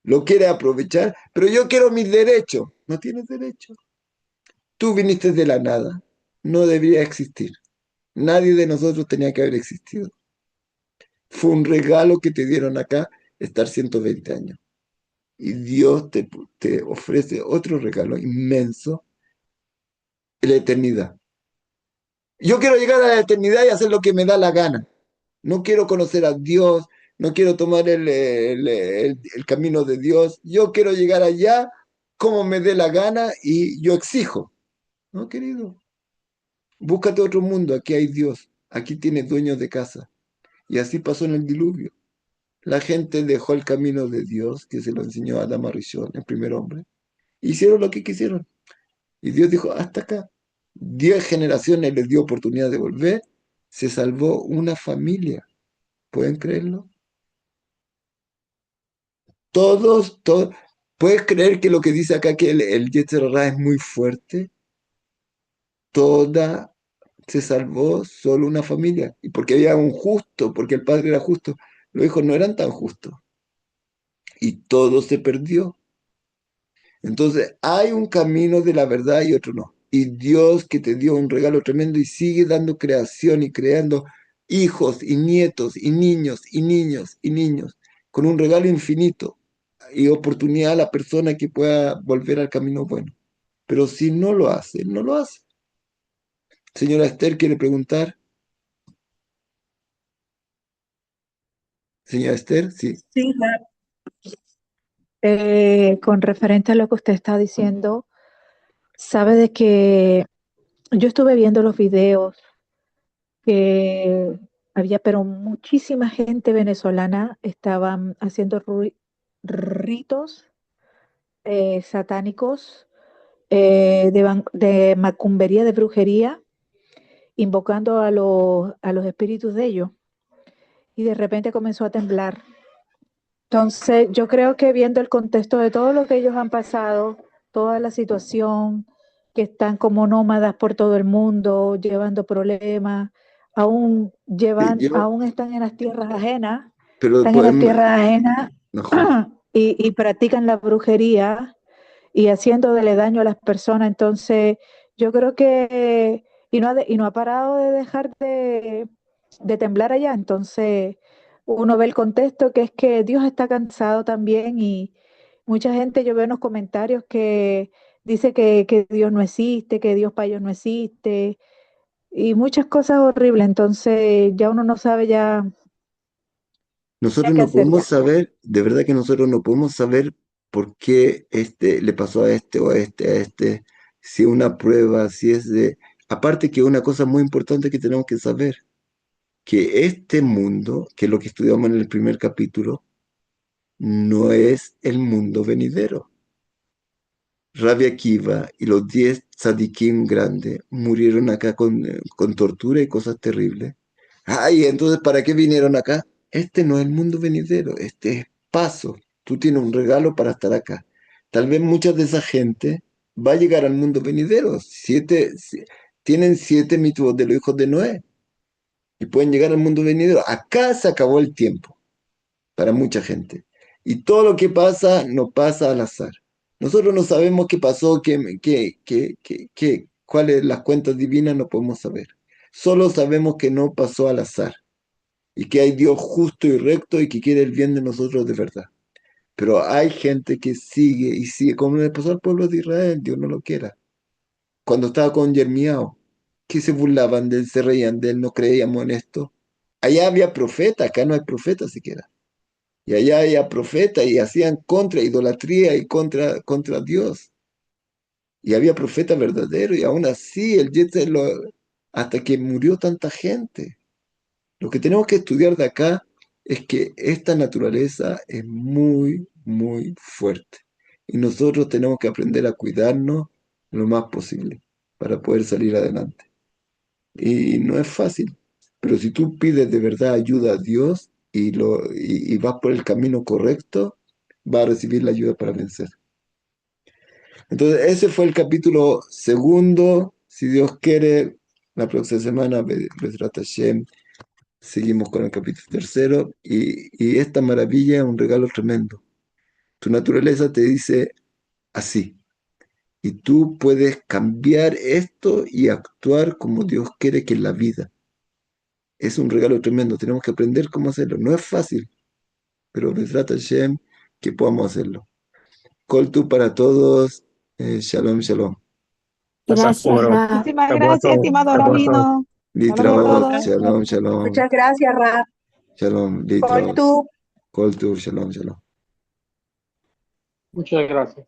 Lo quiere aprovechar, pero yo quiero mis derechos. No tienes derecho. Tú viniste de la nada. No debería existir. Nadie de nosotros tenía que haber existido. Fue un regalo que te dieron acá estar 120 años. Y Dios te ofrece otro regalo inmenso, la eternidad. Yo quiero llegar a la eternidad y hacer lo que me da la gana. No quiero conocer a Dios, no quiero tomar el camino de Dios. Yo quiero llegar allá como me dé la gana y yo exijo. No, querido, búscate otro mundo. Aquí hay Dios. Aquí tienes dueños de casa. Y así pasó en el diluvio. La gente dejó el camino de Dios, que se lo enseñó a Adán Rishon, el primer hombre. Hicieron lo que quisieron. Y Dios dijo, hasta acá. 10 generaciones les dio oportunidad de volver. Se salvó una familia. ¿Pueden creerlo? Todos. ¿Puedes creer que lo que dice acá que el Yetzer Hara es muy fuerte? Toda se salvó solo una familia. Y porque había un justo, porque el padre era justo. Los hijos no eran tan justos. Y todo se perdió. Entonces, hay un camino de la verdad y otro no. Y Dios que te dio un regalo tremendo y sigue dando creación y creando hijos y nietos y niños y niños y niños, con un regalo infinito y oportunidad a la persona que pueda volver al camino bueno. Pero si no lo hace, no lo hace. Señora Esther, ¿quiere preguntar? Señora Esther, sí. Sí, con referente a lo que usted está diciendo, sabe de que yo estuve viendo los videos que había, pero muchísima gente venezolana estaban haciendo ritos satánicos de macumbería, de brujería, invocando a los espíritus de ellos. Y de repente comenzó a temblar. Entonces, yo creo que viendo el contexto de todo lo que ellos han pasado, toda la situación, que están como nómadas por todo el mundo, llevando problemas, Yo, aún están en las tierras ajenas, pero están en las podemos, tierras ajenas mejor. y practican la brujería y haciéndole daño a las personas. Entonces, yo creo que, y no ha parado de dejar de temblar allá. Entonces, uno ve el contexto que es que Dios está cansado también y mucha gente, yo veo en los comentarios que dice que Dios no existe, que Dios para ellos no existe y muchas cosas horribles. Entonces, ya uno no sabe ya Nosotros qué no hacer podemos ya. saber, de verdad que nosotros no podemos saber por qué este le pasó a este o a este, si es una prueba, si es de... Aparte que una cosa muy importante que tenemos que saber, que este mundo, que es lo que estudiamos en el primer capítulo, no es el mundo venidero. Rabbi Akiva y los 10 tzadikim grandes murieron acá con tortura y cosas terribles. Ay, entonces, ¿para qué vinieron acá? Este no es el mundo venidero, este es paso. Tú tienes un regalo para estar acá. Tal vez mucha de esa gente va a llegar al mundo venidero. Tienen 7 mitzvot de los hijos de Noé y pueden llegar al mundo venidero. Acá se acabó el tiempo para mucha gente. Y todo lo que pasa no pasa al azar. Nosotros no sabemos qué pasó, cuáles las cuentas divinas no podemos saber. Solo sabemos que no pasó al azar y que hay Dios justo y recto y que quiere el bien de nosotros de verdad. Pero hay gente que sigue y sigue, como le pasó al pueblo de Israel, Dios no lo quiera. Cuando estaba con Yermiao, que se burlaban de él, se reían de él, no creíamos en esto. Allá había profeta, acá no hay profeta siquiera. Y allá había profeta y hacían contra idolatría y contra Dios. Y había profeta verdadero y aún así el Yetzer hasta que murió tanta gente. Lo que tenemos que estudiar de acá es que esta naturaleza es muy, muy fuerte. Y nosotros tenemos que aprender a cuidarnos lo más posible para poder salir adelante. Y no es fácil, pero si tú pides de verdad ayuda a Dios y vas por el camino correcto, vas a recibir la ayuda para vencer. Entonces, ese fue el capítulo segundo. Si Dios quiere, la próxima semana, Bezrat Hashem, seguimos con el capítulo tercero. Y esta maravilla es un regalo tremendo. Tu naturaleza te dice así. Y tú puedes cambiar esto y actuar como Dios quiere que es la vida. Es un regalo tremendo, tenemos que aprender cómo hacerlo. No es fácil, pero Bezrat Hashem que podamos hacerlo. Kol tu para todos, shalom, shalom. Gracias, Ra. Muchísimas gracias, estimado Rabino. Shalom a Litraot, todos. shalom, shalom. Muchas gracias, Ra. Shalom, Por litraot. tu Kol tu, shalom, shalom. Muchas gracias.